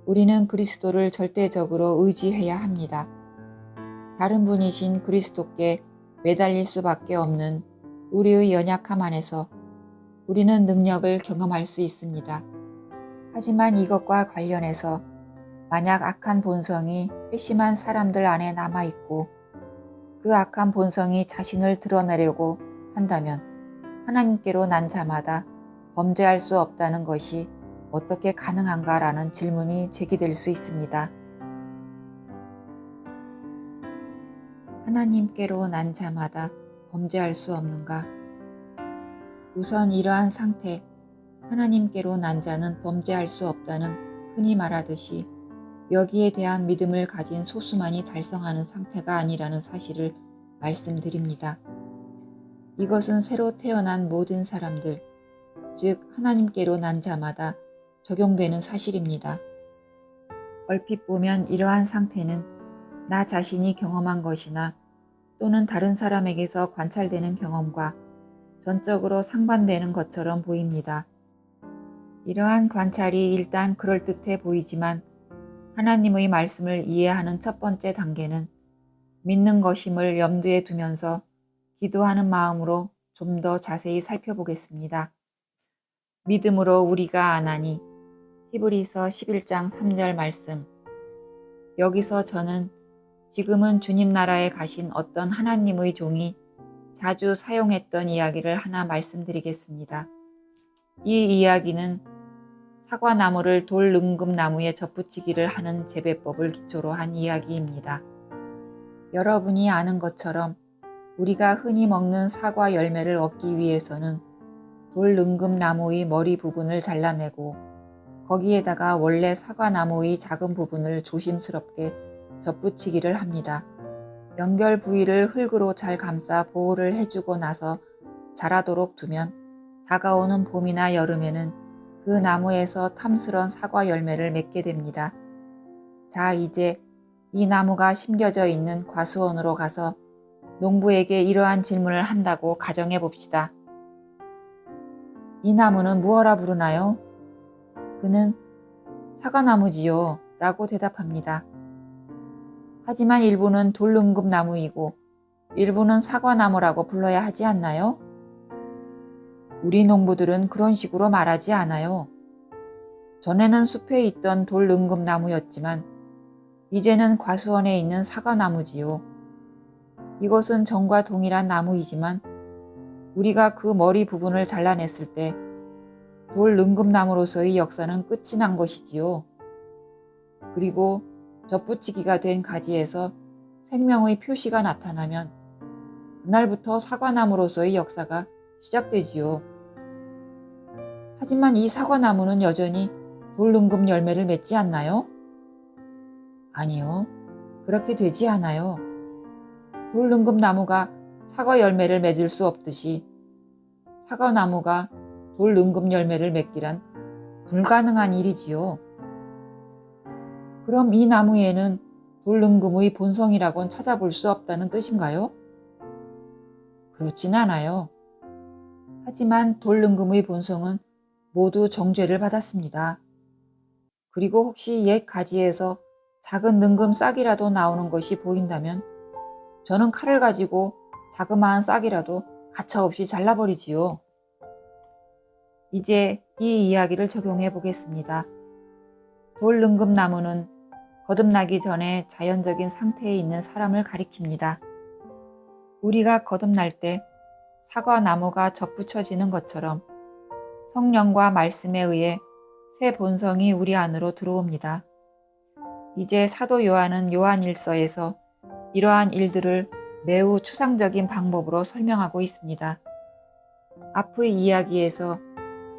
우리는 그리스도를 절대적으로 의지해야 합니다. 다른 분이신 그리스도께 매달릴 수밖에 없는 우리의 연약함 안에서 우리는 능력을 경험할 수 있습니다. 하지만 이것과 관련해서 만약 악한 본성이 회심한 사람들 안에 남아있고 그 악한 본성이 자신을 드러내려고 한다면 하나님께로 난 자마다 범죄할 수 없다는 것이 어떻게 가능한가라는 질문이 제기될 수 있습니다. 하나님께로 난 자마다 범죄할 수 없는가? 우선 이러한 상태, 하나님께로 난 자는 범죄할 수 없다는 흔히 말하듯이 여기에 대한 믿음을 가진 소수만이 달성하는 상태가 아니라는 사실을 말씀드립니다. 이것은 새로 태어난 모든 사람들, 즉 하나님께로 난 자마다 적용되는 사실입니다. 얼핏 보면 이러한 상태는 나 자신이 경험한 것이나 또는 다른 사람에게서 관찰되는 경험과 전적으로 상반되는 것처럼 보입니다. 이러한 관찰이 일단 그럴듯해 보이지만 하나님의 말씀을 이해하는 첫 번째 단계는 믿는 것임을 염두에 두면서 기도하는 마음으로 좀 더 자세히 살펴보겠습니다. 믿음으로 우리가 아나니 히브리서 11장 3절 말씀. 여기서 저는 지금은 주님 나라에 가신 어떤 하나님의 종이 자주 사용했던 이야기를 하나 말씀드리겠습니다. 이 이야기는 사과나무를 돌 능금나무에 접붙이기를 하는 재배법을 기초로 한 이야기입니다. 여러분이 아는 것처럼 우리가 흔히 먹는 사과 열매를 얻기 위해서는 돌 능금나무의 머리 부분을 잘라내고 거기에다가 원래 사과나무의 작은 부분을 조심스럽게 접붙이기를 합니다. 연결 부위를 흙으로 잘 감싸 보호를 해주고 나서 자라도록 두면 다가오는 봄이나 여름에는 그 나무에서 탐스런 사과 열매를 맺게 됩니다. 자, 이제 이 나무가 심겨져 있는 과수원으로 가서 농부에게 이러한 질문을 한다고 가정해 봅시다. 이 나무는 무엇라 부르나요? 그는 사과나무지요 라고 대답합니다. 하지만 일부는 돌능금나무이고 일부는 사과나무라고 불러야 하지 않나요? 우리 농부들은 그런 식으로 말하지 않아요. 전에는 숲에 있던 돌능금나무였지만 이제는 과수원에 있는 사과나무지요. 이것은 전과 동일한 나무이지만 우리가 그 머리 부분을 잘라냈을 때 돌능금나무로서의 역사는 끝이 난 것이지요. 그리고 접붙이기가 된 가지에서 생명의 표시가 나타나면 그날부터 사과나무로서의 역사가 시작되지요. 하지만 이 사과나무는 여전히 돌능금 열매를 맺지 않나요? 아니요. 그렇게 되지 않아요. 돌능금나무가 사과 열매를 맺을 수 없듯이 사과나무가 돌능금 열매를 맺기란 불가능한 일이지요. 그럼 이 나무에는 돌능금의 본성이라곤 찾아볼 수 없다는 뜻인가요? 그렇진 않아요. 하지만 돌능금의 본성은 모두 정죄를 받았습니다. 그리고 혹시 옛 가지에서 작은 능금 싹이라도 나오는 것이 보인다면 저는 칼을 가지고 자그마한 싹이라도 가차없이 잘라버리지요. 이제 이 이야기를 적용해 보겠습니다. 돌능금나무는 거듭나기 전에 자연적인 상태에 있는 사람을 가리킵니다. 우리가 거듭날 때 사과나무가 접붙여지는 것처럼 성령과 말씀에 의해 새 본성이 우리 안으로 들어옵니다. 이제 사도 요한은 요한일서에서 이러한 일들을 매우 추상적인 방법으로 설명하고 있습니다. 앞의 이야기에서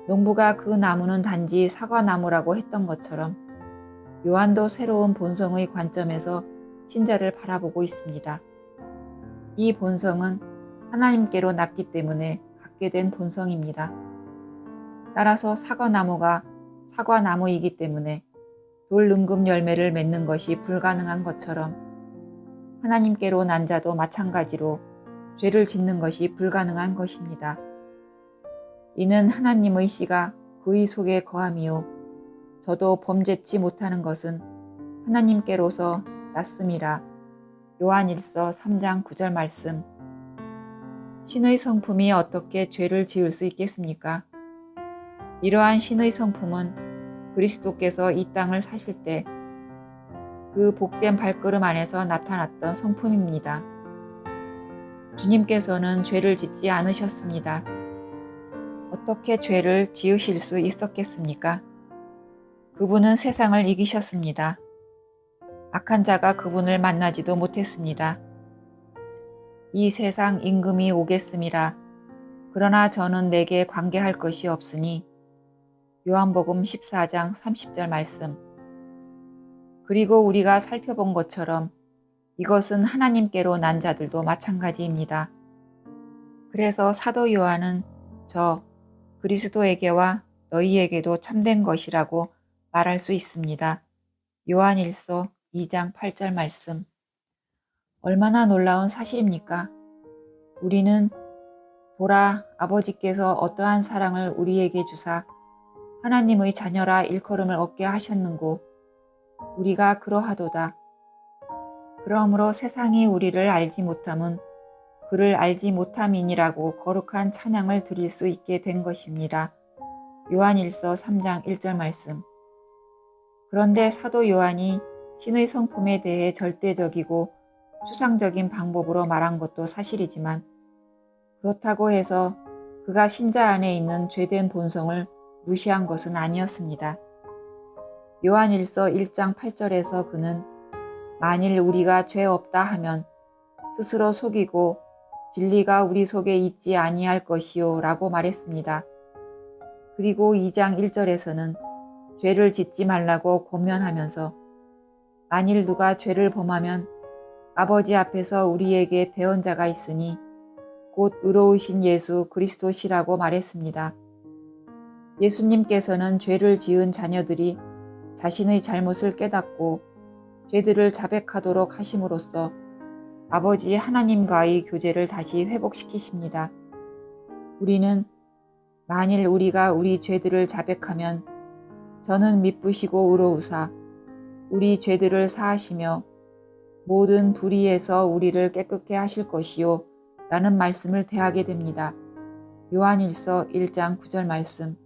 농부가 그 나무는 단지 사과나무라고 했던 것처럼 요한도 새로운 본성의 관점에서 신자를 바라보고 있습니다. 이 본성은 하나님께로 났기 때문에 갖게 된 본성입니다. 따라서 사과나무가 사과나무이기 때문에 돌능금 열매를 맺는 것이 불가능한 것처럼 하나님께로 난 자도 마찬가지로 죄를 짓는 것이 불가능한 것입니다. 이는 하나님의 씨가 그의 속에 거함이요 저도 범죄치 못하는 것은 하나님께로서 났음이라. 요한일서 3장 9절 말씀. 신의 성품이 어떻게 죄를 지을 수 있겠습니까? 이러한 신의 성품은 그리스도께서 이 땅을 사실 때 그 복된 발걸음 안에서 나타났던 성품입니다. 주님께서는 죄를 짓지 않으셨습니다. 어떻게 죄를 지으실 수 있었겠습니까? 그분은 세상을 이기셨습니다. 악한 자가 그분을 만나지도 못했습니다. 이 세상 임금이 오겠음이라. 그러나 저는 내게 관계할 것이 없으니. 요한복음 14장 30절 말씀. 그리고 우리가 살펴본 것처럼 이것은 하나님께로 난 자들도 마찬가지입니다. 그래서 사도 요한은 저 그리스도에게와 너희에게도 참된 것이라고 말할 수 있습니다. 요한일서 2장 8절 말씀. 얼마나 놀라운 사실입니까? 우리는 보라, 아버지께서 어떠한 사랑을 우리에게 주사 하나님의 자녀라 일컬음을 얻게 하셨는고 우리가 그러하도다. 그러므로 세상이 우리를 알지 못함은 그를 알지 못함이니라고 거룩한 찬양을 드릴 수 있게 된 것입니다. 요한일서 3장 1절 말씀. 그런데 사도 요한이 신의 성품에 대해 절대적이고 추상적인 방법으로 말한 것도 사실이지만 그렇다고 해서 그가 신자 안에 있는 죄된 본성을 무시한 것은 아니었습니다. 요한일서 1장 8절에서 그는 만일 우리가 죄 없다 하면 스스로 속이고 진리가 우리 속에 있지 아니할 것이요 라고 말했습니다. 그리고 2장 1절에서는 죄를 짓지 말라고 권면하면서 만일 누가 죄를 범하면 아버지 앞에서 우리에게 대언자가 있으니 곧 의로우신 예수 그리스도시라고 말했습니다. 예수님께서는 죄를 지은 자녀들이 자신의 잘못을 깨닫고 죄들을 자백하도록 하심으로써 아버지 하나님과의 교제를 다시 회복시키십니다. 우리는 만일 우리가 우리 죄들을 자백하면 저는 미쁘시고 의로우사 우리 죄들을 사하시며 모든 불의에서 우리를 깨끗게 하실 것이요 라는 말씀을 대하게 됩니다. 요한일서 1장 9절 말씀.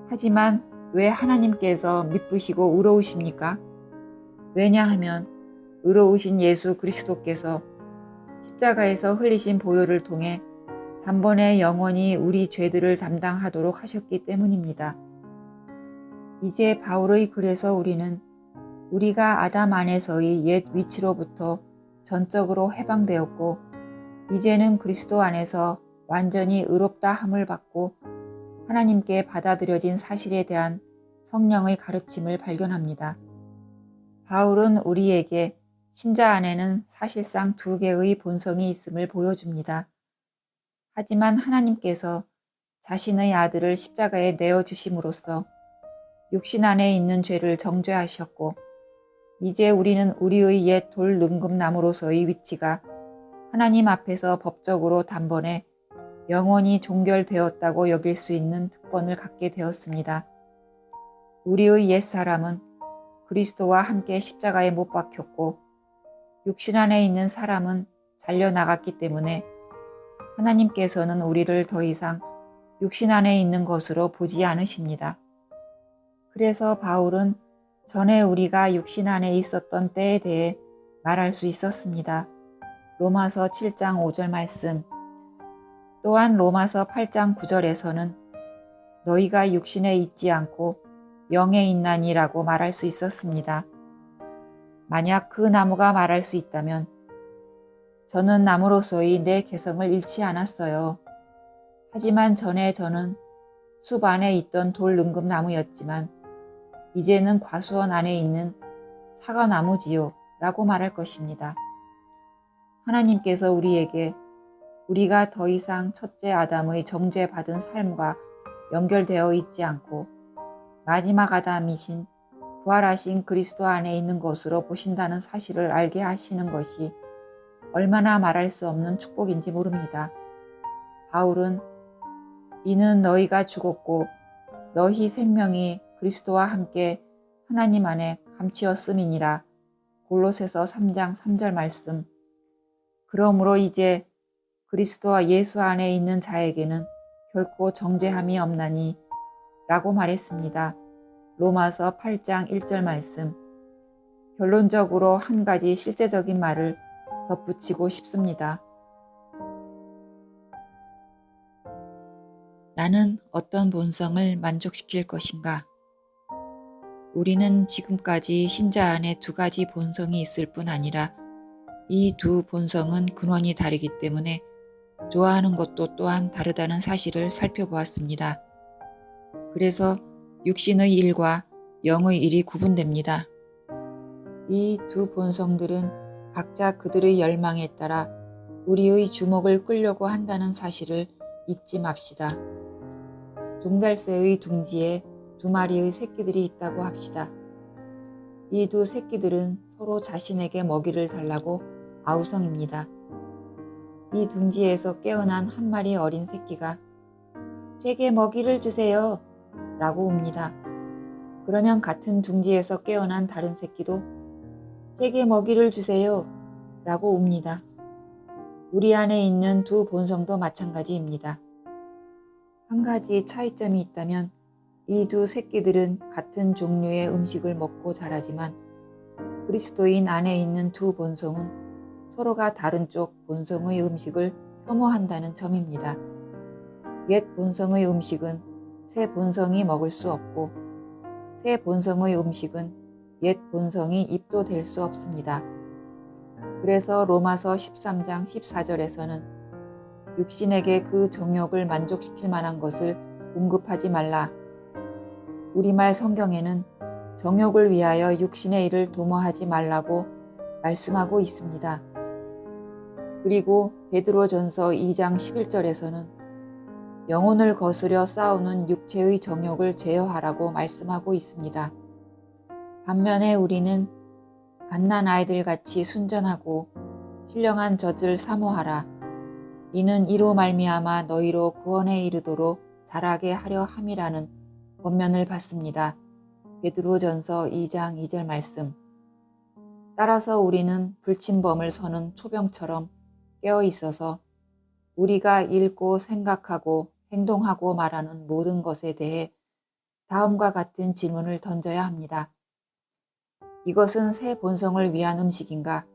하지만 왜 하나님께서 미쁘시고 의로우십니까? 왜냐하면 의로우신 예수 그리스도께서 십자가에서 흘리신 보혈을 통해 단번에 영원히 우리 죄들을 담당하도록 하셨기 때문입니다. 이제 바울의 글에서 우리는 우리가 아담 안에서의 옛 위치로부터 전적으로 해방되었고 이제는 그리스도 안에서 완전히 의롭다 함을 받고 하나님께 받아들여진 사실에 대한 성령의 가르침을 발견합니다. 바울은 우리에게 신자 안에는 사실상 두 개의 본성이 있음을 보여줍니다. 하지만 하나님께서 자신의 아들을 십자가에 내어주심으로써 육신 안에 있는 죄를 정죄하셨고 이제 우리는 우리의 옛 돌능금나무로서의 위치가 하나님 앞에서 법적으로 단번에 영원히 종결되었다고 여길 수 있는 특권을 갖게 되었습니다. 우리의 옛사람은 그리스도와 함께 십자가에 못 박혔고 육신 안에 있는 사람은 잘려나갔기 때문에 하나님께서는 우리를 더 이상 육신 안에 있는 것으로 보지 않으십니다. 그래서 바울은 전에 우리가 육신 안에 있었던 때에 대해 말할 수 있었습니다. 로마서 7장 5절 말씀, 또한 로마서 8장 9절에서는 너희가 육신에 있지 않고 영에 있나니라고 말할 수 있었습니다. 만약 그 나무가 말할 수 있다면 저는 나무로서의 내 개성을 잃지 않았어요. 하지만 전에 저는 숲 안에 있던 돌 능금나무였지만 이제는 과수원 안에 있는 사과나무지요 라고 말할 것입니다. 하나님께서 우리에게 우리가 더 이상 첫째 아담의 정죄받은 삶과 연결되어 있지 않고 마지막 아담이신 부활하신 그리스도 안에 있는 것으로 보신다는 사실을 알게 하시는 것이 얼마나 말할 수 없는 축복인지 모릅니다. 바울은 이는 너희가 죽었고 너희 생명이 그리스도와 함께 하나님 안에 감추었음이니라. 골로새서 3장 3절 말씀. 그러므로 이제 그리스도와 예수 안에 있는 자에게는 결코 정죄함이 없나니 라고 말했습니다. 로마서 8장 1절 말씀. 결론적으로 한 가지 실제적인 말을 덧붙이고 싶습니다. 나는 어떤 본성을 만족시킬 것인가? 우리는 지금까지 신자 안에 두 가지 본성이 있을 뿐 아니라 이 두 본성은 근원이 다르기 때문에 좋아하는 것도 또한 다르다는 사실을 살펴보았습니다. 그래서 육신의 일과 영의 일이 구분됩니다. 이 두 본성들은 각자 그들의 열망에 따라 우리의 주목을 끌려고 한다는 사실을 잊지 맙시다. 종달새의 둥지에 두 마리의 새끼들이 있다고 합시다. 이 두 새끼들은 서로 자신에게 먹이를 달라고 아우성입니다. 이 둥지에서 깨어난 한 마리 어린 새끼가 제게 먹이를 주세요 라고 웁니다. 그러면 같은 둥지에서 깨어난 다른 새끼도 제게 먹이를 주세요 라고 웁니다. 우리 안에 있는 두 본성도 마찬가지입니다. 한 가지 차이점이 있다면 이 두 새끼들은 같은 종류의 음식을 먹고 자라지만 그리스도인 안에 있는 두 본성은 서로가 다른 쪽 본성의 음식을 혐오한다는 점입니다. 옛 본성의 음식은 새 본성이 먹을 수 없고 새 본성의 음식은 옛 본성이 입도될 수 없습니다. 그래서 로마서 13장 14절에서는 육신에게 그 정욕을 만족시킬 만한 것을 공급하지 말라. 우리말 성경에는 정욕을 위하여 육신의 일을 도모하지 말라고 말씀하고 있습니다. 그리고 베드로전서 2장 11절에서는 영혼을 거스려 싸우는 육체의 정욕을 제어하라고 말씀하고 있습니다. 반면에 우리는 갓난 아이들같이 순전하고 신령한 젖을 사모하라. 이는 이로 말미암아 너희로 구원에 이르도록 자라게 하려 함이라는 권면을 받습니다. 베드로전서 2장 2절 말씀. 따라서 우리는 불침범을 서는 초병처럼 깨어 있어서 우리가 읽고 생각하고 행동하고 말하는 모든 것에 대해 다음과 같은 질문을 던져야 합니다. 이것은 새 본성을 위한 음식인가?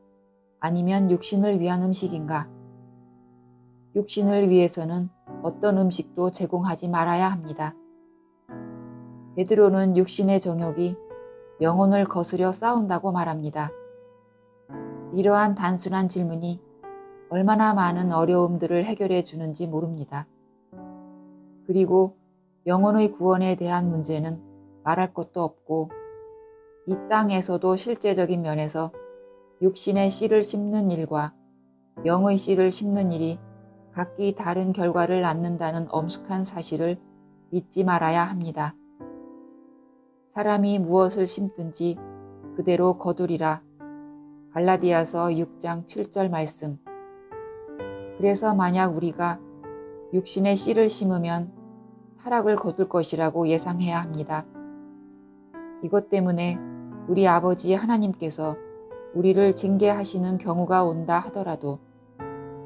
아니면 육신을 위한 음식인가? 육신을 위해서는 어떤 음식도 제공하지 말아야 합니다. 베드로는 육신의 정욕이 영혼을 거스려 싸운다고 말합니다. 이러한 단순한 질문이 얼마나 많은 어려움들을 해결해 주는지 모릅니다. 그리고 영혼의 구원에 대한 문제는 말할 것도 없고 이 땅에서도 실제적인 면에서 육신의 씨를 심는 일과 영의 씨를 심는 일이 각기 다른 결과를 낳는다는 엄숙한 사실을 잊지 말아야 합니다. 사람이 무엇을 심든지 그대로 거두리라. 갈라디아서 6장 7절 말씀. 그래서 만약 우리가 육신의 씨를 심으면 타락을 거둘 것이라고 예상해야 합니다. 이것 때문에 우리 아버지 하나님께서 우리를 징계하시는 경우가 온다 하더라도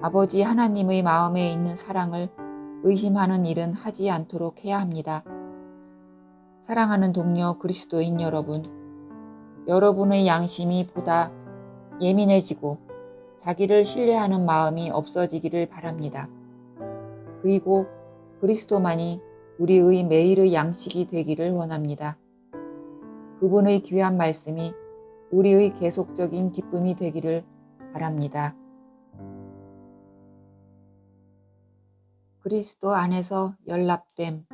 아버지 하나님의 마음에 있는 사랑을 의심하는 일은 하지 않도록 해야 합니다. 사랑하는 동료 그리스도인 여러분, 여러분의 양심이 보다 예민해지고 자기를 신뢰하는 마음이 없어지기를 바랍니다. 그리고 그리스도만이 우리의 매일의 양식이 되기를 원합니다. 그분의 귀한 말씀이 우리의 계속적인 기쁨이 되기를 바랍니다. 그리스도 안에서 연합됨.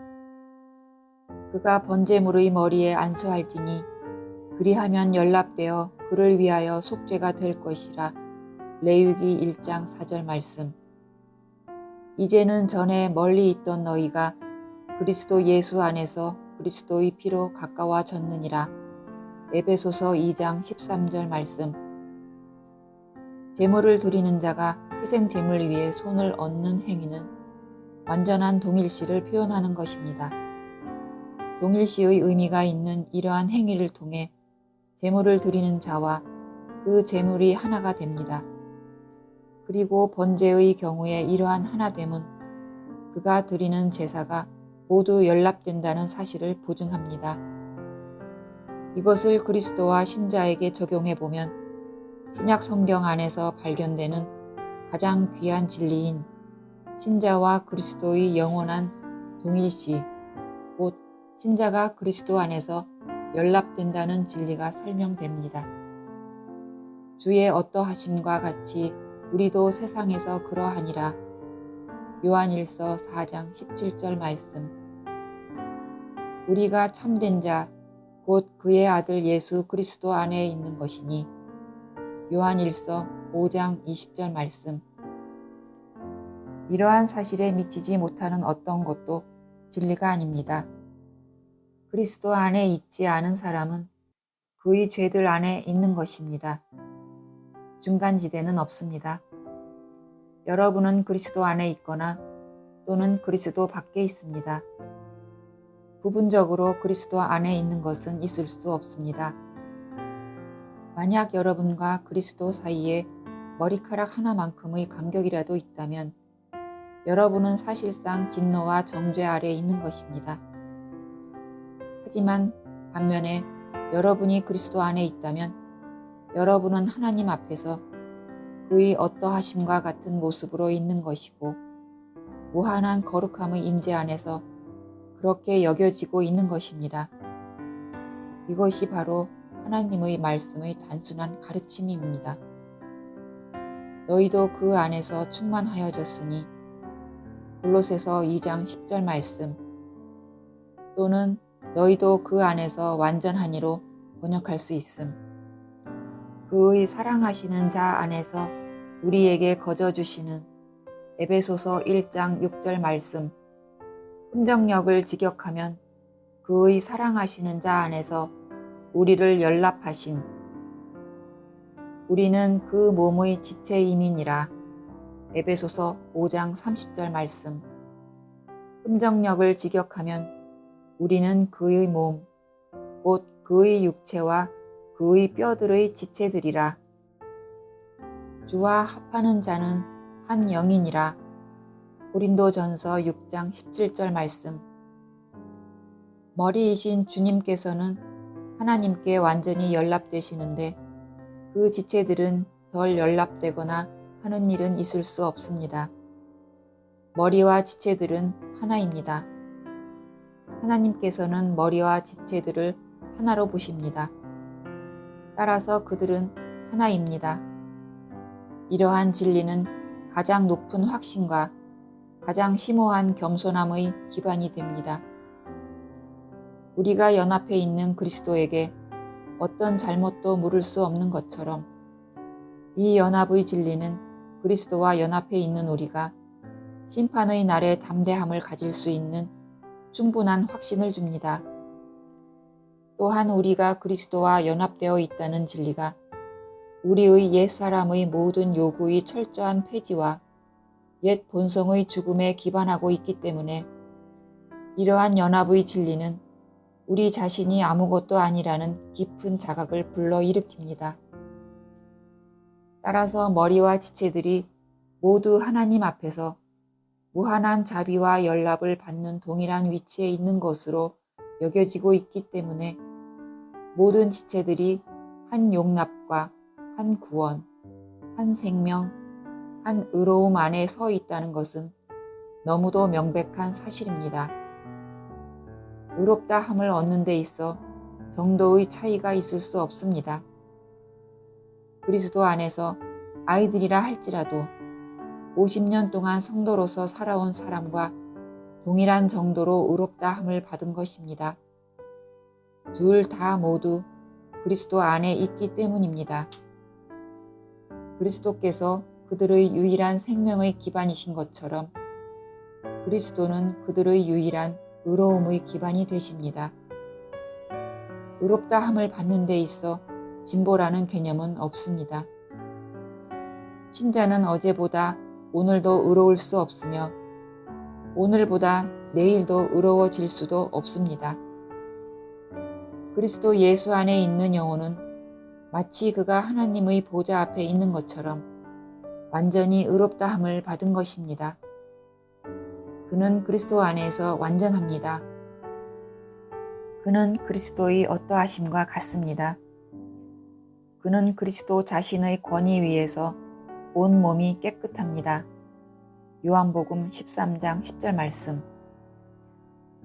그가 번제물의 머리에 안수할지니 그리하면 연합되어 그를 위하여 속죄가 될 것이라. 레위기 1장 4절 말씀. 이제는 전에 멀리 있던 너희가 그리스도 예수 안에서 그리스도의 피로 가까워졌느니라. 에베소서 2장 13절 말씀. 제물을 드리는 자가 희생 제물 위에 손을 얹는 행위는 완전한 동일시를 표현하는 것입니다. 동일시의 의미가 있는 이러한 행위를 통해 제물을 드리는 자와 그 제물이 하나가 됩니다. 그리고 번제의 경우에 이러한 하나됨은 그가 드리는 제사가 모두 연합된다는 사실을 보증합니다. 이것을 그리스도와 신자에게 적용해보면 신약 성경 안에서 발견되는 가장 귀한 진리인 신자와 그리스도의 영원한 동일시, 곧 신자가 그리스도 안에서 연합된다는 진리가 설명됩니다. 주의 어떠하심과 같이 우리도 세상에서 그러하니라. 요한일서 4장 17절 말씀. 우리가 참된 자, 곧 그의 아들 예수 그리스도 안에 있는 것이니. 요한일서 5장 20절 말씀. 이러한 사실에 미치지 못하는 어떤 것도 진리가 아닙니다. 그리스도 안에 있지 않은 사람은 그의 죄들 안에 있는 것입니다. 중간지대는 없습니다. 여러분은 그리스도 안에 있거나 또는 그리스도 밖에 있습니다. 부분적으로 그리스도 안에 있는 것은 있을 수 없습니다. 만약 여러분과 그리스도 사이에 머리카락 하나만큼의 간격이라도 있다면 여러분은 사실상 진노와 정죄 아래 있는 것입니다. 하지만 반면에 여러분이 그리스도 안에 있다면 여러분은 하나님 앞에서 그의 어떠하심과 같은 모습으로 있는 것이고 무한한 거룩함의 임재 안에서 그렇게 여겨지고 있는 것입니다. 이것이 바로 하나님의 말씀의 단순한 가르침입니다. 너희도 그 안에서 충만하여졌으니. 골로새서 2장 10절 말씀. 또는 너희도 그 안에서 완전하니로 번역할 수 있음. 그의 사랑하시는 자 안에서 우리에게 거저주시는 에베소서 1장 6절 말씀. 흠정력을 직역하면 그의 사랑하시는 자 안에서 우리를 연합하신. 우리는 그 몸의 지체임이니라. 에베소서 5장 30절 말씀. 흠정력을 직역하면 우리는 그의 몸, 곧 그의 육체와 그의 뼈들의 지체들이라. 주와 합하는 자는 한 영이니라. 고린도전서 6장 17절 말씀. 머리이신 주님께서는 하나님께 완전히 연합되시는데 그 지체들은 덜 연합되거나 하는 일은 있을 수 없습니다. 머리와 지체들은 하나입니다. 하나님께서는 머리와 지체들을 하나로 보십니다. 따라서 그들은 하나입니다. 이러한 진리는 가장 높은 확신과 가장 심오한 겸손함의 기반이 됩니다. 우리가 연합해 있는 그리스도에게 어떤 잘못도 물을 수 없는 것처럼 이 연합의 진리는 그리스도와 연합해 있는 우리가 심판의 날에 담대함을 가질 수 있는 충분한 확신을 줍니다. 또한 우리가 그리스도와 연합되어 있다는 진리가 우리의 옛사람의 모든 요구의 철저한 폐지와 옛 본성의 죽음에 기반하고 있기 때문에 이러한 연합의 진리는 우리 자신이 아무것도 아니라는 깊은 자각을 불러일으킵니다. 따라서 머리와 지체들이 모두 하나님 앞에서 무한한 자비와 연락을 받는 동일한 위치에 있는 것으로 여겨지고 있기 때문에 모든 지체들이 한 용납과 한 구원, 한 생명, 한 의로움 안에 서 있다는 것은 너무도 명백한 사실입니다. 의롭다 함을 얻는 데 있어 정도의 차이가 있을 수 없습니다. 그리스도 안에서 아이들이라 할지라도 50년 동안 성도로서 살아온 사람과 동일한 정도로 의롭다 함을 받은 것입니다. 둘 다 모두 그리스도 안에 있기 때문입니다. 그리스도께서 그들의 유일한 생명의 기반이신 것처럼 그리스도는 그들의 유일한 의로움의 기반이 되십니다. 의롭다 함을 받는 데 있어 진보라는 개념은 없습니다. 신자는 어제보다 오늘도 의로울 수 없으며 오늘보다 내일도 의로워질 수도 없습니다. 그리스도 예수 안에 있는 영혼은 마치 그가 하나님의 보좌 앞에 있는 것처럼 완전히 의롭다 함을 받은 것입니다. 그는 그리스도 안에서 완전합니다. 그는 그리스도의 어떠하심과 같습니다. 그는 그리스도 자신의 권위 위에서 온 몸이 깨끗합니다. 요한복음 13장 10절 말씀.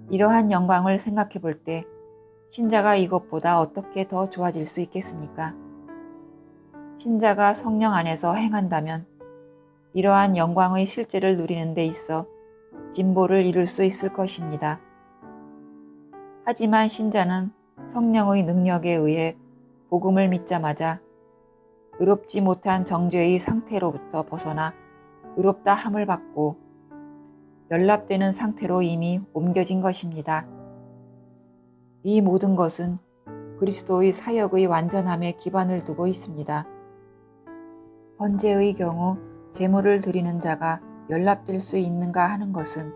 이러한 영광을 생각해 볼 때 신자가 이것보다 어떻게 더 좋아질 수 있겠습니까? 신자가 성령 안에서 행한다면 이러한 영광의 실제를 누리는 데 있어 진보를 이룰 수 있을 것입니다. 하지만 신자는 성령의 능력에 의해 복음을 믿자마자 의롭지 못한 정죄의 상태로부터 벗어나 의롭다 함을 받고 연락되는 상태로 이미 옮겨진 것입니다. 이 모든 것은 그리스도의 사역의 완전함에 기반을 두고 있습니다. 번제의 경우 제물을 드리는 자가 연락될 수 있는가 하는 것은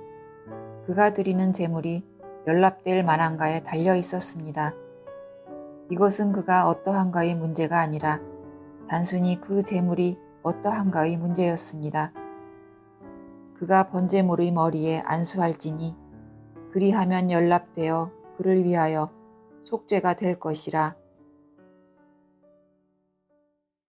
그가 드리는 제물이 연락될 만한가에 달려 있었습니다. 이것은 그가 어떠한가의 문제가 아니라 단순히 그 제물이 어떠한가의 문제였습니다. 그가 번제물의 머리에 안수할지니 그리하면 연락되어 그를 위하여 속죄가 될 것이라